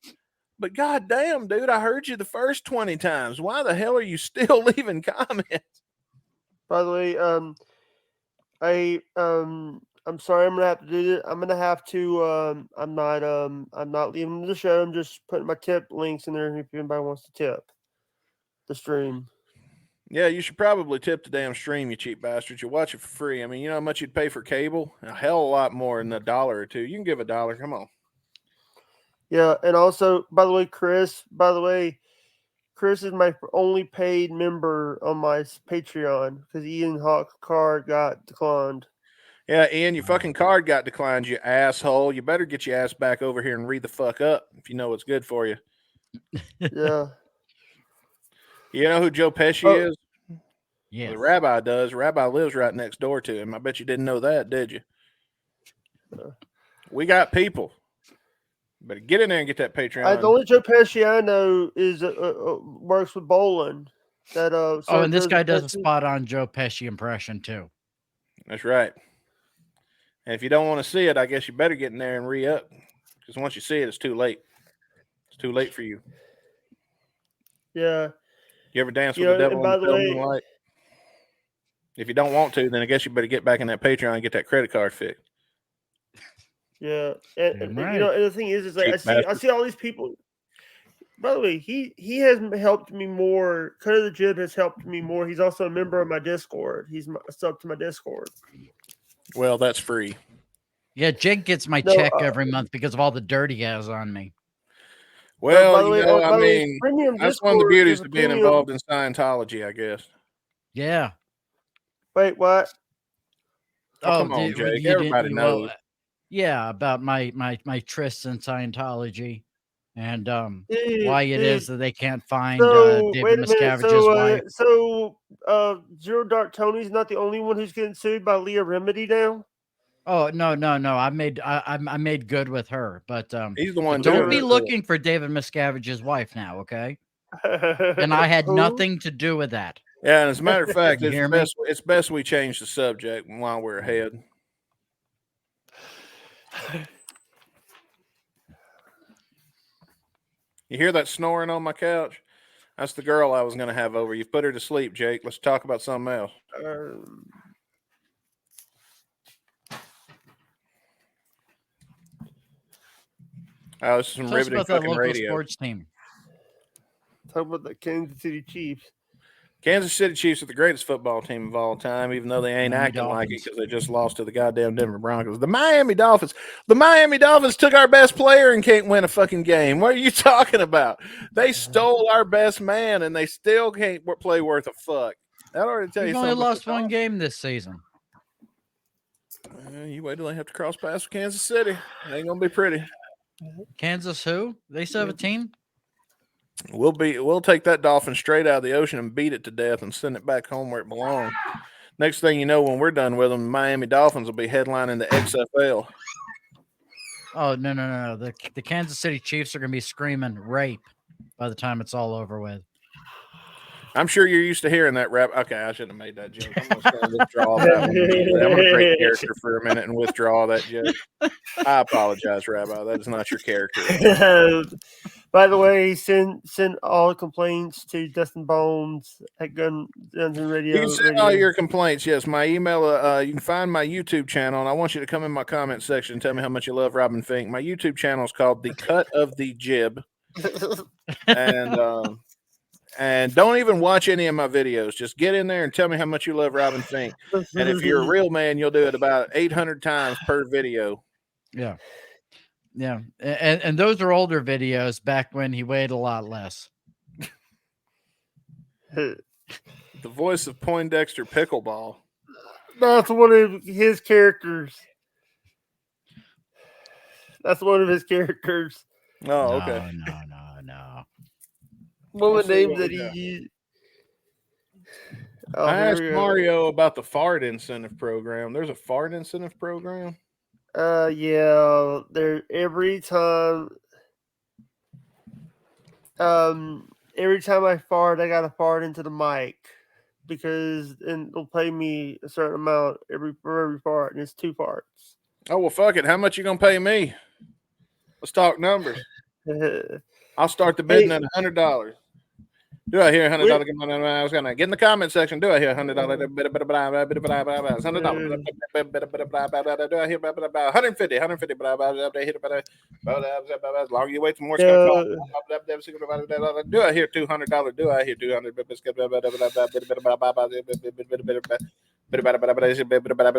But goddamn, dude, I heard you the first 20 times. Why the hell are you still leaving comments? By the way, I'm sorry, I'm gonna have to do this. I'm gonna have to. I'm not leaving the show. I'm just putting my tip links in there if anybody wants to tip the stream. Yeah, you should probably tip the damn stream, you cheap bastards. You watch it for free. I mean, you know how much you'd pay for cable? A hell of a lot more than $1 or $2. You can give $1. Come on. Yeah, and also, by the way, Chris is my only paid member on my Patreon because Ian Hawk card got declined. Yeah, Ian, your fucking card got declined, you asshole. You better get your ass back over here and read the fuck up if you know what's good for you. Yeah. You know who Joe Pesci is? Yeah. The rabbi does. Rabbi lives right next door to him. I bet you didn't know that, did you? We got people. Better get in there and get that Patreon. The only Joe Pesci I know is works with bowling. That and this guy does a spot on Joe Pesci impression too. That's right. And if you don't want to see it, I guess you better get in there and re-up. Because once you see it, it's too late. It's too late for you. Yeah. You ever dance with the devil by in the the way, moonlight? If you don't want to, then I guess you better get back in that Patreon and get that credit card fixed. Yeah, and right. and the thing is like I see all these people. By the way, he has helped me more. Cut of the Jib has helped me more. He's also a member of my Discord. He's a sub to my Discord. Well, that's free. Yeah, Jake gets my check every month because of all the dirt he has on me. Well, by the way, I mean, that's one of the beauties of being involved in Scientology, I guess. Yeah. Wait, what? Oh, come on, Jake. Everybody knows. Yeah, about my trysts in Scientology and why it is that they can't find David Miscavige's wife. So Zero Dark Tony's not the only one who's getting sued by Leah Remedy now? Oh no! I made good with her, but he's the one. Don't be looking for David Miscavige's wife now, okay? And I had nothing to do with that. Yeah, and as a matter of fact, it's best we change the subject while we're ahead. You hear that snoring on my couch? That's the girl I was going to have over. You've put her to sleep, Jake. Let's talk about something else. Oh, this is some riveting fucking radio. Sports team. Talk about the Kansas City Chiefs. Kansas City Chiefs are the greatest football team of all time, even though they ain't acting like it because they just lost to the goddamn Denver Broncos. The Miami Dolphins took our best player and can't win a fucking game. What are you talking about? They stole our best man and they still can't play worth a fuck. That already tell you something. We've only lost one game this season. You wait till they have to cross paths with Kansas City. It ain't gonna be pretty. Kansas who? They 17? We'll take that dolphin straight out of the ocean and beat it to death and send it back home where it belongs. Next thing you know, when we're done with them, the Miami Dolphins will be headlining the XFL. Oh no! The Kansas City Chiefs are gonna be screaming rape by the time it's all over with. I'm sure you're used to hearing that rap. Okay, I shouldn't have made that joke. I'm going to withdraw that one immediately. I'm going to break character for a minute and withdraw that joke. I apologize, Rabbi. That is not your character. By the way, send all complaints to Dustin Bones at Guns and Radio. You can send all your complaints. Yes, my email. You can find my YouTube channel, and I want you to come in my comment section and tell me how much you love Robin Fink. My YouTube channel is called The Cut of the Jib, and don't even watch any of my videos. Just get in there and tell me how much you love Robin Fink. And if you're a real man, you'll do it about 800 times per video. Yeah. Yeah. And those are older videos back when he weighed a lot less. The voice of Poindexter Pickleball. That's one of his characters. That's one of his characters. Oh, okay. No. What were the names that he used? Oh, I asked Mario about the fart incentive program. There's a fart incentive program? Yeah. There every time I fart, I gotta fart into the mic because they'll pay me a certain amount for every fart, and it's 2 farts. Oh well, fuck it. How much you gonna pay me? Let's talk numbers. I'll start the bidding at $100. Do I hear $100? I was gonna get in the comment section. Do I hear $100? $100. Do I hear about 150? 150. As long as you wait, some more. Do I hear $200? Do I hear 200?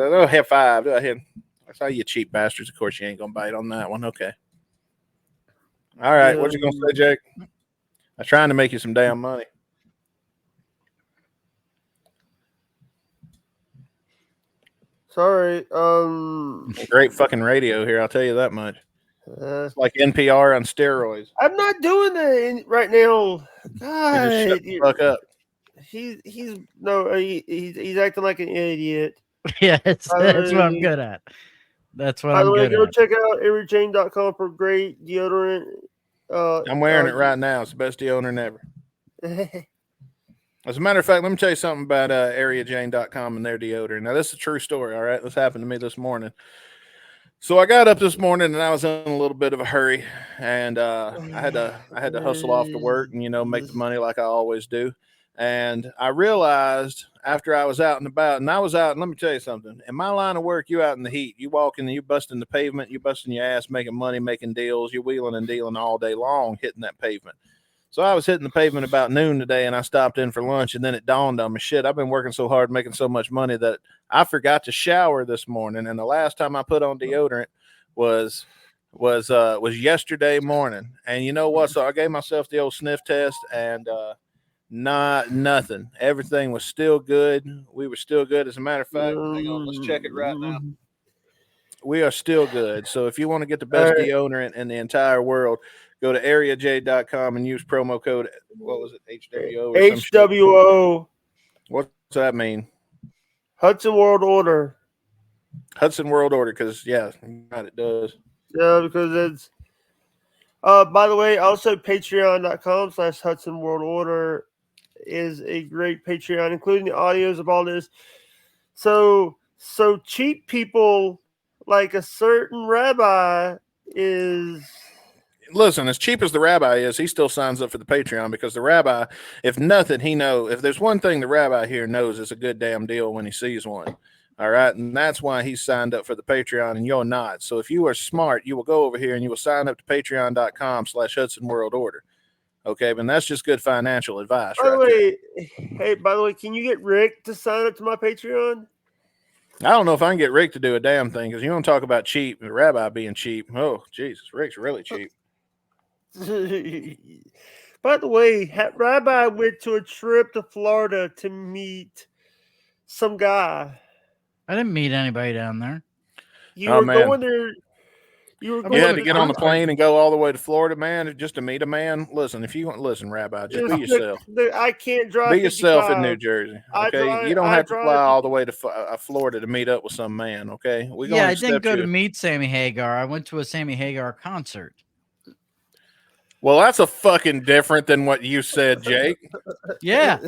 Oh, hit 5. Do I hear? That's how you cheap bastards. Of course, you ain't gonna bite on that one. Okay. All right. What you gonna say, Jake? I'm trying to make you some damn money. Sorry. Great fucking radio here. I'll tell you that much. It's like NPR on steroids. I'm not doing that right now. God, shut the fuck up. He's acting like an idiot. Yeah, that's what I'm good at. That's what I'm good at. Go check out areajane.com for great deodorant. I'm wearing it right now. It's the best deodorant ever. As a matter of fact, let me tell you something about areajane.com and their deodorant. Now, this is a true story, all right? This happened to me this morning. So I got up this morning, and I was in a little bit of a hurry, and I had to hustle off to work and, make the money like I always do. And I realized after I was out and about, and I was out, and let me tell you something. In my line of work, you out in the heat. You walking, you busting the pavement, you busting your ass, making money, making deals. You're wheeling and dealing all day long, hitting that pavement. So I was hitting the pavement about noon today, and I stopped in for lunch, and then it dawned on me, shit, I've been working so hard, making so much money that I forgot to shower this morning. And the last time I put on deodorant was yesterday morning. And you know what? So I gave myself the old sniff test, and nothing. Everything was still good. We were still good. As a matter of fact, hang on, let's check it right now. We are still good. So if you want to get the best deodorant in the entire world, go to areaj.com and use promo code, what was it, HWO? HWO. What's that mean? Hudson World Order. Hudson World Order, because, yeah, it does. Yeah, because it's, by the way, also patreon.com/Hudson World Order is a great Patreon, including the audios of all this. So cheap people like a certain rabbi is... Listen, as cheap as the rabbi is, he still signs up for the Patreon because the rabbi, if nothing, if there's one thing the rabbi here knows, it's a good damn deal when he sees one. All right. And that's why he's signed up for the Patreon and you're not. So if you are smart, you will go over here and you will sign up to patreon.com/Hudson World Order. Okay. But that's just good financial advice. By the way, can you get Rick to sign up to my Patreon? I don't know if I can get Rick to do a damn thing because you don't talk about cheap, the rabbi being cheap. Oh, Jesus. Rick's really cheap. By the way, Rabbi went to a trip to Florida to meet some guy. I didn't meet anybody down there. You were going there. You had to get on the plane and go all the way to Florida, man, just to meet a man. Listen, if you want, listen, Rabbi, just be yourself. I can't drive. Be yourself in New Jersey. Okay, you don't have to fly all the way to Florida to meet up with some man. Okay, I didn't go to meet Sammy Hagar. I went to a Sammy Hagar concert. Well, that's a fucking different than what you said, Jake. Yeah.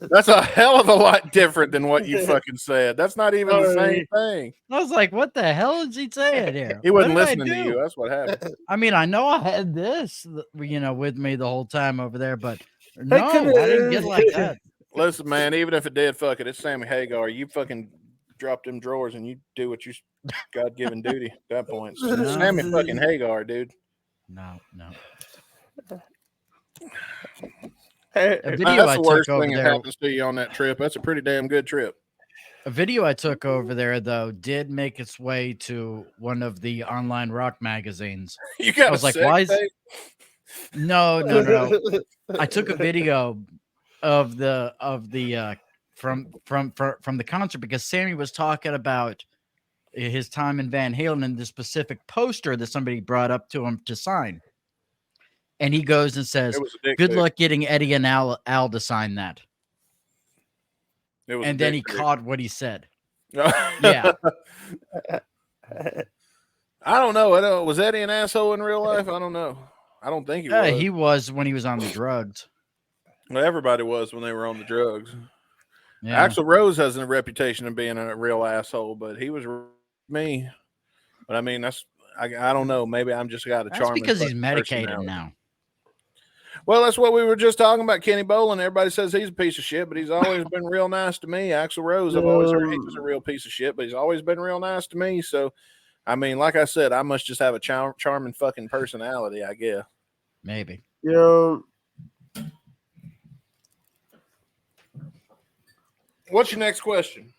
That's a hell of a lot different than what you fucking said. That's not even the same thing. I was like, what the hell is he saying here? He wasn't What did I listening to do? you. That's what happened. I mean, I know I had this, with me the whole time over there, but no, I could've- didn't get like that. Listen, man, even if it did, fuck it. It's Sammy Hagar. You fucking drop them drawers and you do what you God-given duty at that point. No. Sammy fucking Hagar, dude. No. Hey, A video That's I the took worst over thing that there. happens to you on that trip. That's a pretty damn good trip. A video I took over there, though, did make its way to one of the online rock magazines. You got I was a like, sex why is tape? no. I took a video of the from the concert because Sammy was talking about his time in Van Halen and the specific poster that somebody brought up to him to sign. And he goes and says, It was a dick "Good pic. luck getting Eddie and Al to sign that." It was And then he caught what he said. Yeah. I don't know. Was Eddie an asshole in real life? I don't know. I don't think he was. He was when he was on the drugs. Well, everybody was when they were on the drugs. Yeah. Axl Rose has a reputation of being a real asshole, but he was me. But I mean, I don't know. Maybe I'm just got a That's charming. because he's fucking medicated personality. now. Well, that's what we were just talking about. Kenny Bolin. Everybody says he's a piece of shit, but he's always been real nice to me. Axl Rose, I've always heard he was a real piece of shit, but he's always been real nice to me. So, I mean, like I said, I must just have a charming fucking personality, I guess. Maybe. What's your next question?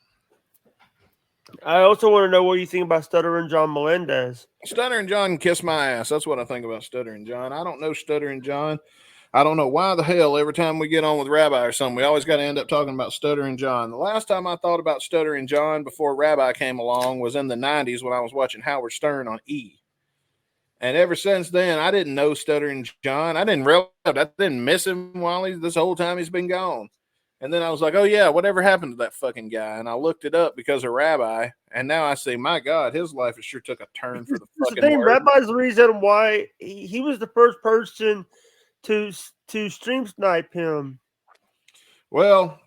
I also want to know what you think about Stuttering John Melendez. Stuttering John can kiss my ass. That's what I think about Stuttering John. I don't know Stuttering John. I don't know why the hell every time we get on with Rabbi or something, we always got to end up talking about Stuttering John. The last time I thought about Stuttering John before Rabbi came along was in the 90s when I was watching Howard Stern on E! And ever since then, I didn't know Stuttering John. I didn't realize I didn't miss him this whole time he's been gone. And then I was like, oh, yeah, whatever happened to that fucking guy? And I looked it up because of Rabbi. And now I say, my God, his life sure took a turn for the fucking worse. Rabbi's the reason why he was the first person to stream snipe him. Well,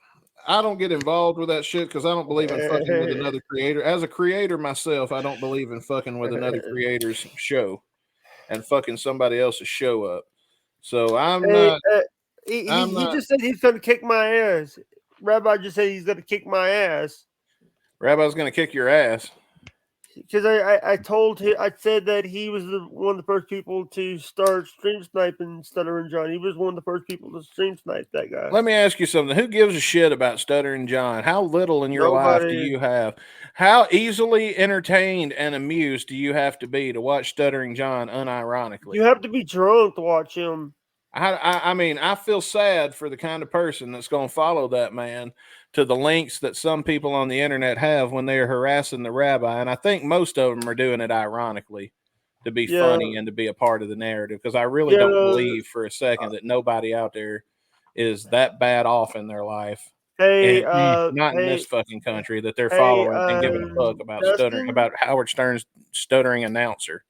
I don't get involved with that shit because I don't believe in fucking with another creator. As a creator myself, I don't believe in fucking with another creator's show and fucking somebody else's show up. So I'm not. He just said he's going to kick my ass. Rabbi just said he's going to kick my ass. Rabbi's going to kick your ass. Because I told him, I said that he was one of the first people to start stream sniping Stuttering John. He was one of the first people to stream snipe that guy. Let me ask you something. Who gives a shit about Stuttering John? How little in your life do you have? How easily entertained and amused do you have to be to watch Stuttering John unironically? You have to be drunk to watch him. I mean, I feel sad for the kind of person that's going to follow that man to the lengths that some people on the internet have when they're harassing the rabbi. And I think most of them are doing it ironically to be funny and to be a part of the narrative. Because I really don't believe for a second that nobody out there is that bad off in their life. Not in this fucking country that they're following and giving a fuck about stuttering, about Howard Stern's stuttering announcer.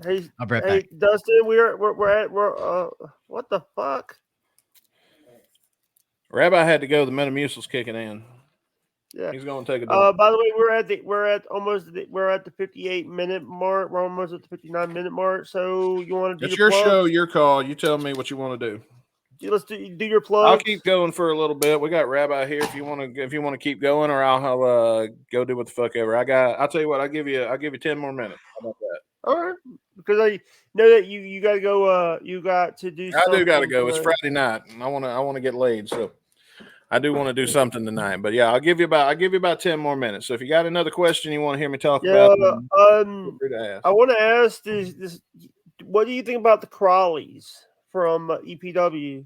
Hey, I'll be right back. Dustin, we're what the fuck? Rabbi had to go. The Metamucil's kicking in. Yeah, he's going to take a dump. By the way, we're at the 58-minute mark. We're almost at the 59-minute mark. So you want to do it's your your plugs? show, your call. You tell me what you want to do. Let's do your plugs. I'll keep going for a little bit. We got Rabbi here. If you want to keep going, or I'll go do what the fuck ever. I'll tell you what. I'll give you 10 more minutes. How about that? All right, because I know that you got to go. You got to do. I do got to go. It's Friday night, and I want to get laid. So I do want to do something tonight. But yeah, I'll give you about 10 more minutes. So if you got another question you want to hear me talk about, feel free to ask. I want to ask this. What do you think about the Crawleys from EPW?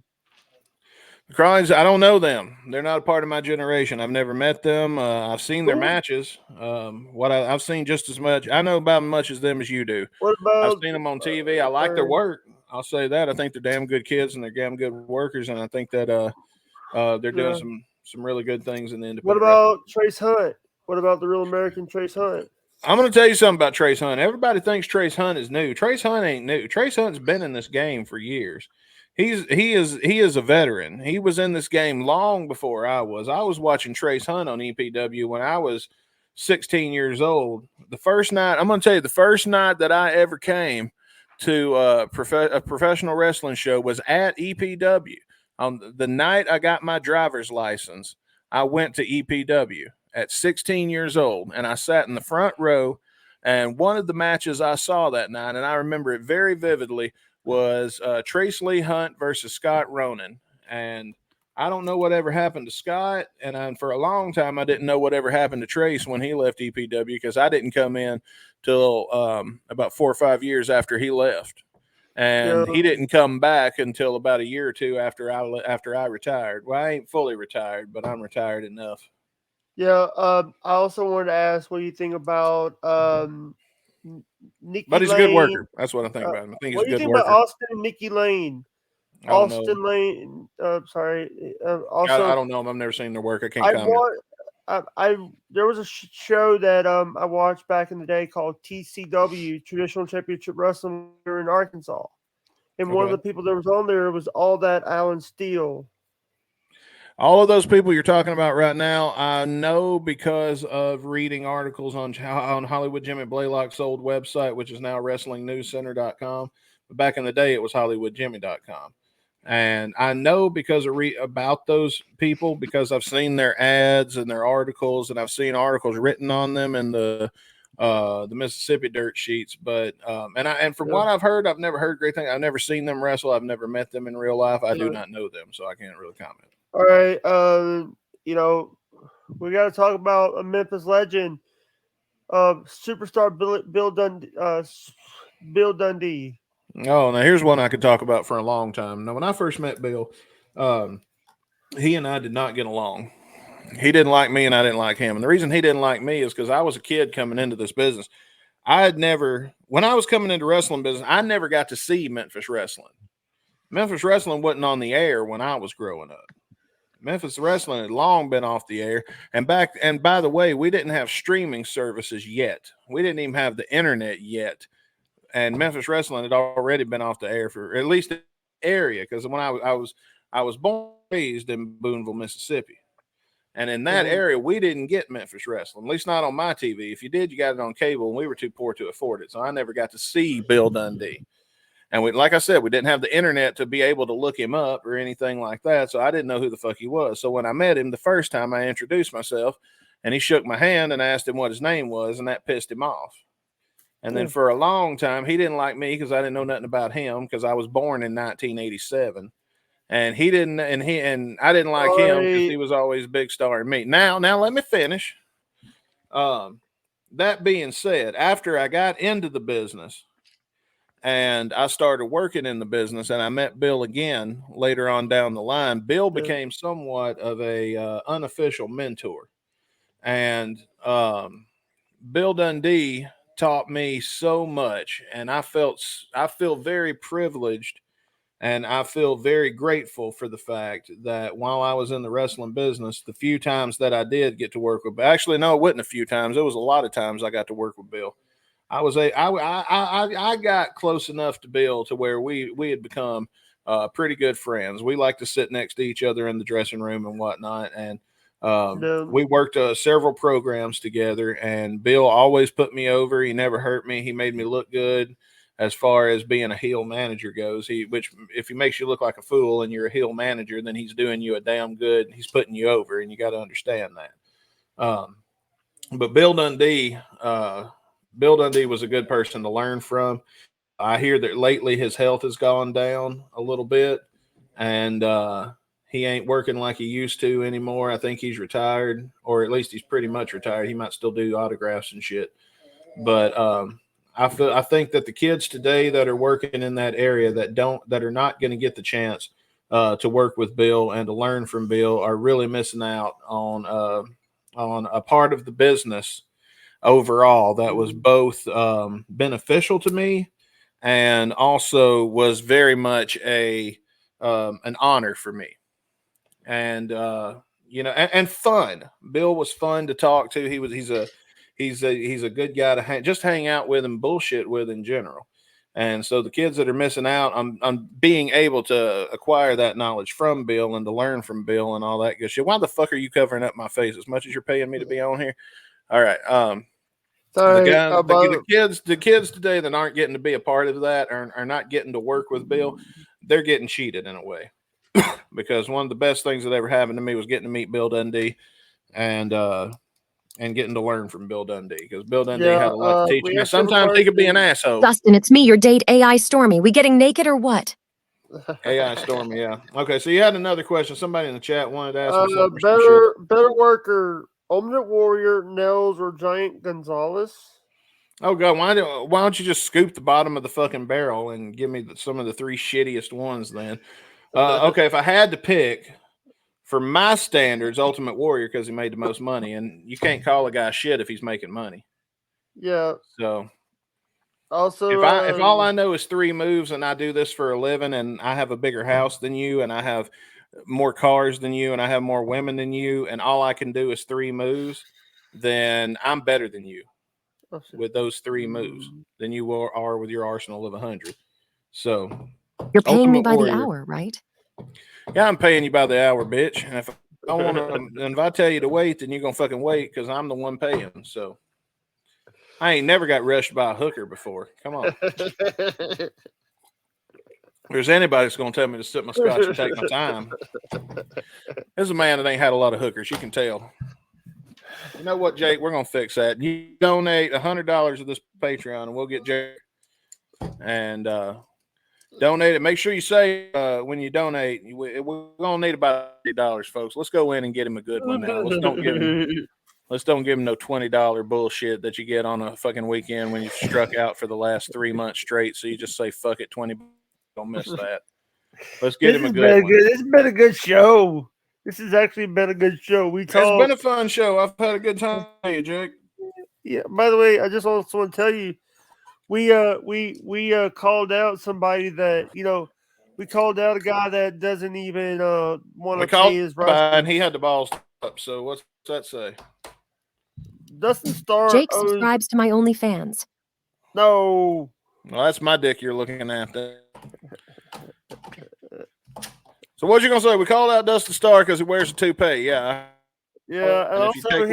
The Crawleys, I don't know them. They're not a part of my generation. I've never met them. I've seen their matches. I've seen just as much. I know about as much as them as you do. What about? I've seen them on TV. I like their work. I'll say that. I think they're damn good kids and they're damn good workers. And I think that they're doing some really good things in the independent. What about Trace Hunt? What about the Real American Trace Hunt? I'm going to tell you something about Trace Hunt. Everybody thinks Trace Hunt is new. Trace Hunt ain't new. Trace Hunt's been in this game for years. He is a veteran. He was in this game long before I was. I was watching Trace Hunt on EPW when I was 16 years old. The first night, I'm going to tell you, the first night that I ever came to a professional wrestling show was at EPW. On the night I got my driver's license, I went to EPW at 16 years old, and I sat in the front row. And one of the matches I saw that night, and I remember it very vividly, was Trace Lee Hunt versus Scott Ronan. And I don't know whatever happened to Scott, and for a long time I didn't know whatever happened to Trace when he left EPW, because I didn't come in till about 4 or 5 years after he left, and he didn't come back until about a year or two after I retired. Well, I ain't fully retired, but I'm retired enough. Yeah. I also wanted to ask what you think about Nikki But he's a Lane. good worker. That's what I think about him. I think he's What a do you good think worker. about Austin and Nikki Lane? I don't know. Austin Lane. Sorry. I don't know him. I've never seen their work. I can't I comment. there was a show that I watched back in the day called TCW, Traditional Championship Wrestling here in Arkansas, and one of the people that was on there was all that Alan Steele. All of those people you're talking about right now, I know because of reading articles on Hollywood Jimmy Blaylock's old website, which is now WrestlingNewsCenter.com. But back in the day, it was HollywoodJimmy.com. And I know because of about those people, because I've seen their ads and their articles, and I've seen articles written on them in the Mississippi dirt sheets. But and from what I've heard, I've never heard great things. I've never seen them wrestle. I've never met them in real life. I do not know them, so I can't really comment. All right, we got to talk about a Memphis legend, superstar Bill Dundee. Oh, now here's one I could talk about for a long time. Now, when I first met Bill, he and I did not get along. He didn't like me, and I didn't like him. And the reason he didn't like me is because I was a kid coming into this business. When I was coming into wrestling business, I never got to see Memphis wrestling. Memphis wrestling wasn't on the air when I was growing up. Memphis wrestling had long been off the air. And by the way, we didn't have streaming services yet. We didn't even have the internet yet. And Memphis wrestling had already been off the air for at least the area, because when I was born and raised in Boonville, Mississippi. And in that area, we didn't get Memphis wrestling, at least not on my TV. If you did, you got it on cable, and we were too poor to afford it. So I never got to see Bill Dundee. And like I said, we didn't have the internet to be able to look him up or anything like that. So I didn't know who the fuck he was. So when I met him the first time, I introduced myself, and he shook my hand and asked him what his name was, and that pissed him off. And then for a long time, he didn't like me because I didn't know nothing about him, because I was born in 1987. And he didn't, and I didn't like him because he was always a big star in me. Now let me finish. That being said, after I got into the business and I started working in the business, and I met Bill again later on down the line, Bill became somewhat of a unofficial mentor. And Bill Dundee taught me so much, and I feel very privileged, and I feel very grateful for the fact that while I was in the wrestling business, the few times that I did get to work with, actually, no, it wasn't a few times. It was a lot of times I got to work with Bill. I got close enough to Bill to where we had become pretty good friends. We like to sit next to each other in the dressing room and whatnot. And we worked several programs together, and Bill always put me over. He never hurt me. He made me look good as far as being a heel manager goes. Which if he makes you look like a fool and you're a heel manager, then he's doing you a damn good. He's putting you over, and you got to understand that. But Bill Dundee was a good person to learn from. I hear that lately his health has gone down a little bit, and he ain't working like he used to anymore. I think he's retired, or at least he's pretty much retired. He might still do autographs and shit. But I think that the kids today that are working in that area that are not going to get the chance to work with Bill and to learn from Bill are really missing out on a part of the business overall that was both beneficial to me and also was very much an honor for me. And and fun. Bill was fun to talk to. he's a good guy to just hang out with and bullshit with in general. And so the kids that are missing out on being able to acquire that knowledge from Bill and to learn from Bill and all that good shit. Why the fuck are you covering up my face as much as you're paying me to be on here? All right. Sorry, the kids today that aren't getting to be a part of that are not getting to work with Bill. They're getting cheated in a way. Because one of the best things that ever happened to me was getting to meet Bill Dundee and getting to learn from Bill Dundee, because Bill Dundee had a lot to teach me. Sometimes he could be an asshole. Dustin, it's me, your date AI Stormy. We getting naked or what? AI Stormy, yeah. Okay, so you had another question. Somebody in the chat wanted to ask me something. Better worker, Omnit Warrior, Nels, or Giant Gonzalez? Oh God, why don't you just scoop the bottom of the fucking barrel and give me some of the three shittiest ones then? Okay, if I had to pick, for my standards, Ultimate Warrior, because he made the most money, and you can't call a guy shit if he's making money. Yeah. So also, if all I know is 3 moves and I do this for a living, and I have a bigger house than you, and I have more cars than you, and I have more women than you, and all I can do is 3 moves, then I'm better than you with those 3 moves than you are with your arsenal of 100. So you're paying Ultimate me by Warrior. the hour, right? Yeah, I'm paying you by the hour, bitch. And if I want to, and if I tell you to wait, then you're gonna fucking wait, because I'm the one paying. So I ain't never got rushed by a hooker before. Come on. If there's anybody that's gonna tell me to sip my scotch and take my time, there's a man that ain't had a lot of hookers. You can tell. You know what, Jake? We're gonna fix that. You donate $100 of this Patreon, and we'll get Jake and donate it. Make sure you say when you donate, we're gonna need about $80, folks. Let's go in and get him a good one now. Let's don't give him no $20 bullshit that you get on a fucking weekend when you've struck out for the last 3 months straight. So you just say fuck it, 20. Don't miss that. Let's get him a good one. This has been a good show. This has actually been a good show. It's been a fun show. I've had a good time with you, Jake. Yeah. By the way, I just also want to tell you, we called out somebody that, we called out a guy that doesn't even want to pay his and he had the balls up. So what's that say? Dustin Starr. Jake subscribes to my OnlyFans. No. Well, that's my dick you're looking at. So what you gonna say? We called out Dustin Starr because he wears a toupee. Yeah. Yeah, and also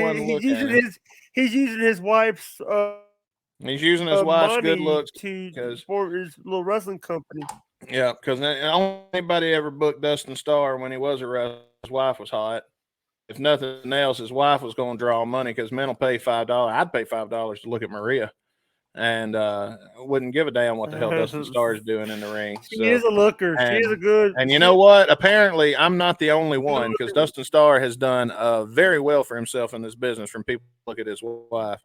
he's using his wife's. He's using his wife's good looks to support his little wrestling company. Yeah, because anybody ever booked Dustin Starr when he was a wrestler, his wife was hot. If nothing else, his wife was going to draw money, because men will pay $5. I'd pay $5 to look at Maria, and wouldn't give a damn what the hell Dustin Starr is doing in the ring. She is a looker. She is a good. And you know what? Apparently, I'm not the only one, because Dustin Starr has done very well for himself in this business. From people who look at his wife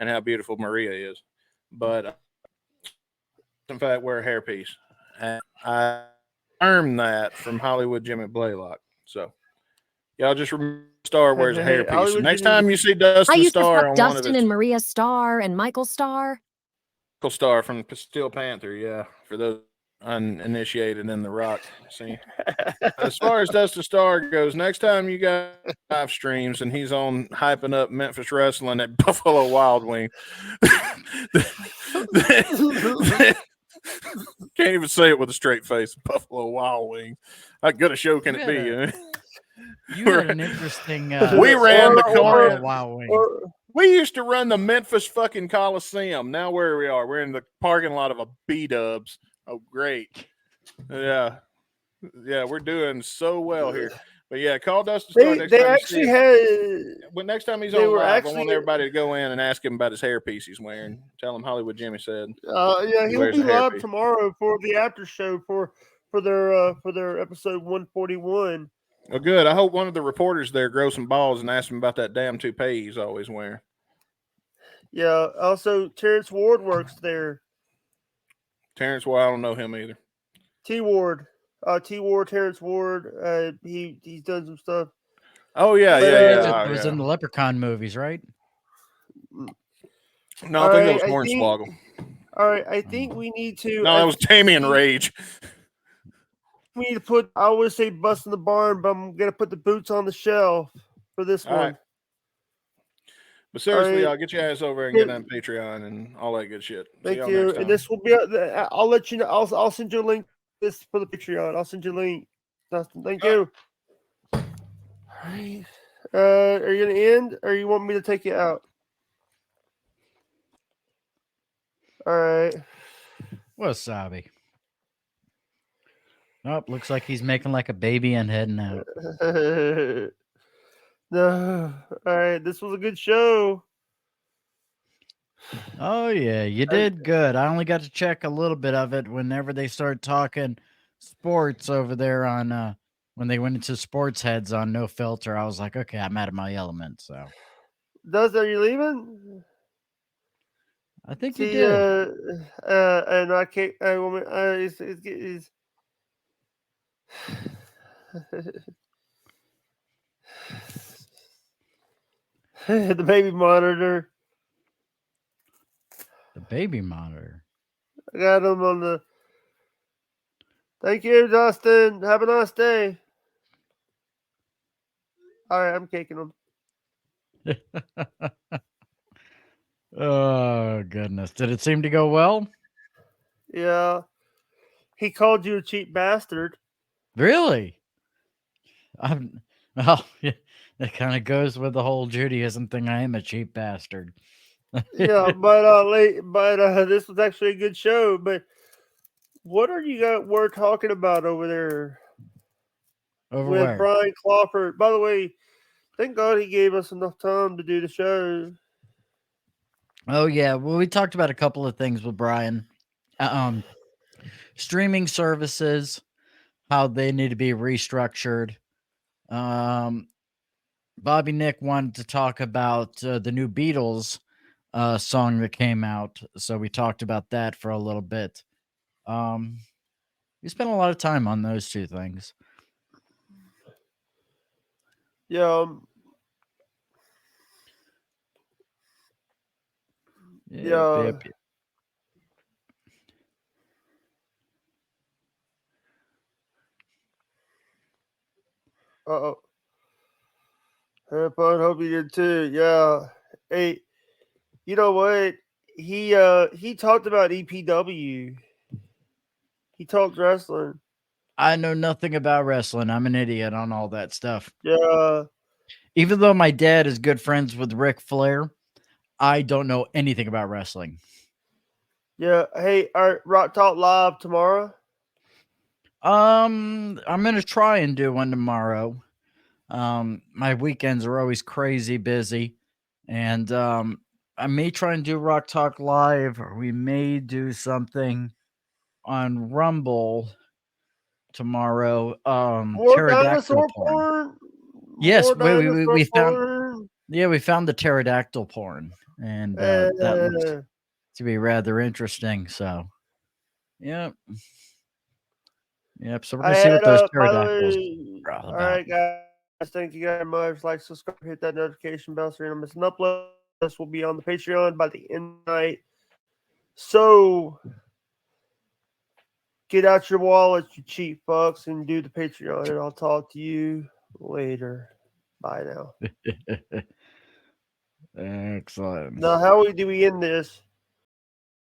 and how beautiful Maria is, but in fact, wear a hairpiece. And I learned that from Hollywood Jimmy Blaylock. So y'all just remember Starr wears a hairpiece. So next time you see Dustin Starr on Dustin and Maria Starr and Michael Starr. Michael Starr from Steel Panther, yeah. For those uninitiated in the Rock scene. As far as Dustin Starr goes, next time you got live streams and he's on hyping up Memphis wrestling at Buffalo Wild Wing. Can't even say it with a straight face. Buffalo Wild Wings. How good a show can it be? You had an interesting. We ran the car. Wild Wings. We used to run the Memphis fucking Coliseum. Now where we are, we're in the parking lot of a B-Dubs. Oh, great. Yeah, we're doing so well here. But yeah, call Dustin Starr next time. They actually had. When next time he's on live, I want everybody to go in and ask him about his hairpiece he's wearing. Tell him Hollywood Jimmy said. Yeah, he'll be live tomorrow for the after show for their episode 141. Well, good. I hope one of the reporters there grows some balls and asks him about that damn toupee he's always wearing. Yeah. Also, Terrence Ward works there. Terrence Ward, I don't know him either. T Ward, Terrence Ward. He's done some stuff. Oh yeah. It was in the Leprechaun movies, right? No, I think that was Hornswoggle. All right, I think we need to. No, that was Tammy and Rage. We need to put. I always say "bust in the barn," but I'm gonna put the boots on the shelf for this one. Right. But seriously, right. I'll get you guys over and get on Patreon and all that good shit. See Thank y'all you. next time. And this will be. I'll let you know. I'll send you a link. This for the Patreon. I'll send you a link. Dustin, thank you. All right. Are you gonna end, or you want me to take you out? All right. Wasabi. Oh, looks like he's making like a baby and heading out. No. All right. This was a good show. Oh yeah, you did good. I only got to check a little bit of it whenever they started talking sports over there on when they went into sports heads on No Filter. I was like, okay, I'm out of my element. So Are you leaving? I think you See, did. and I can't. It's the baby monitor. The baby monitor. I got him on the. Thank you, Dustin. Have a nice day. All right, I'm kicking him. Oh goodness. Did it seem to go well? Yeah, he called you a cheap bastard. Really? I'm well, yeah, that kind of goes with the whole Judaism thing. I am a cheap bastard. Yeah, but this was actually a good show. But what are you got? We're talking about over there Over with where? Brian Crawford. By the way, thank God he gave us enough time to do the show. Oh yeah, well we talked about a couple of things with Brian. Streaming services, how they need to be restructured. Bobby Nick wanted to talk about the new Beatles song that came out, so we talked about that for a little bit. We spent a lot of time on those two things. Yeah, Yep. Uh-oh. I hope you did too. Yeah. Hey, you know what? He talked about EPW. He talked wrestling. I know nothing about wrestling. I'm an idiot on all that stuff. Yeah. Even though my dad is good friends with Ric Flair, I don't know anything about wrestling. Yeah. Hey, all right, Rock Talk Live tomorrow. I'm gonna try and do one tomorrow. My weekends are always crazy busy, and I may try and do Rock Talk Live, or we may do something on Rumble tomorrow. More Pterodactyl dinosaur porn. porn. Yes, More we dinosaur found. porn. Yeah, we found the pterodactyl porn, and that looks Uh, to be rather interesting. So, yep. So we're I gonna see what had those by the pterodactyls way. are all All about. right, guys. Thank you very much. Like, subscribe, hit that notification bell so you don't miss an upload. This will be on the Patreon by the end of the night. So get out your wallets, you cheap fucks, and do the Patreon. And I'll talk to you later. Bye now. Excellent. Now, how do we end this?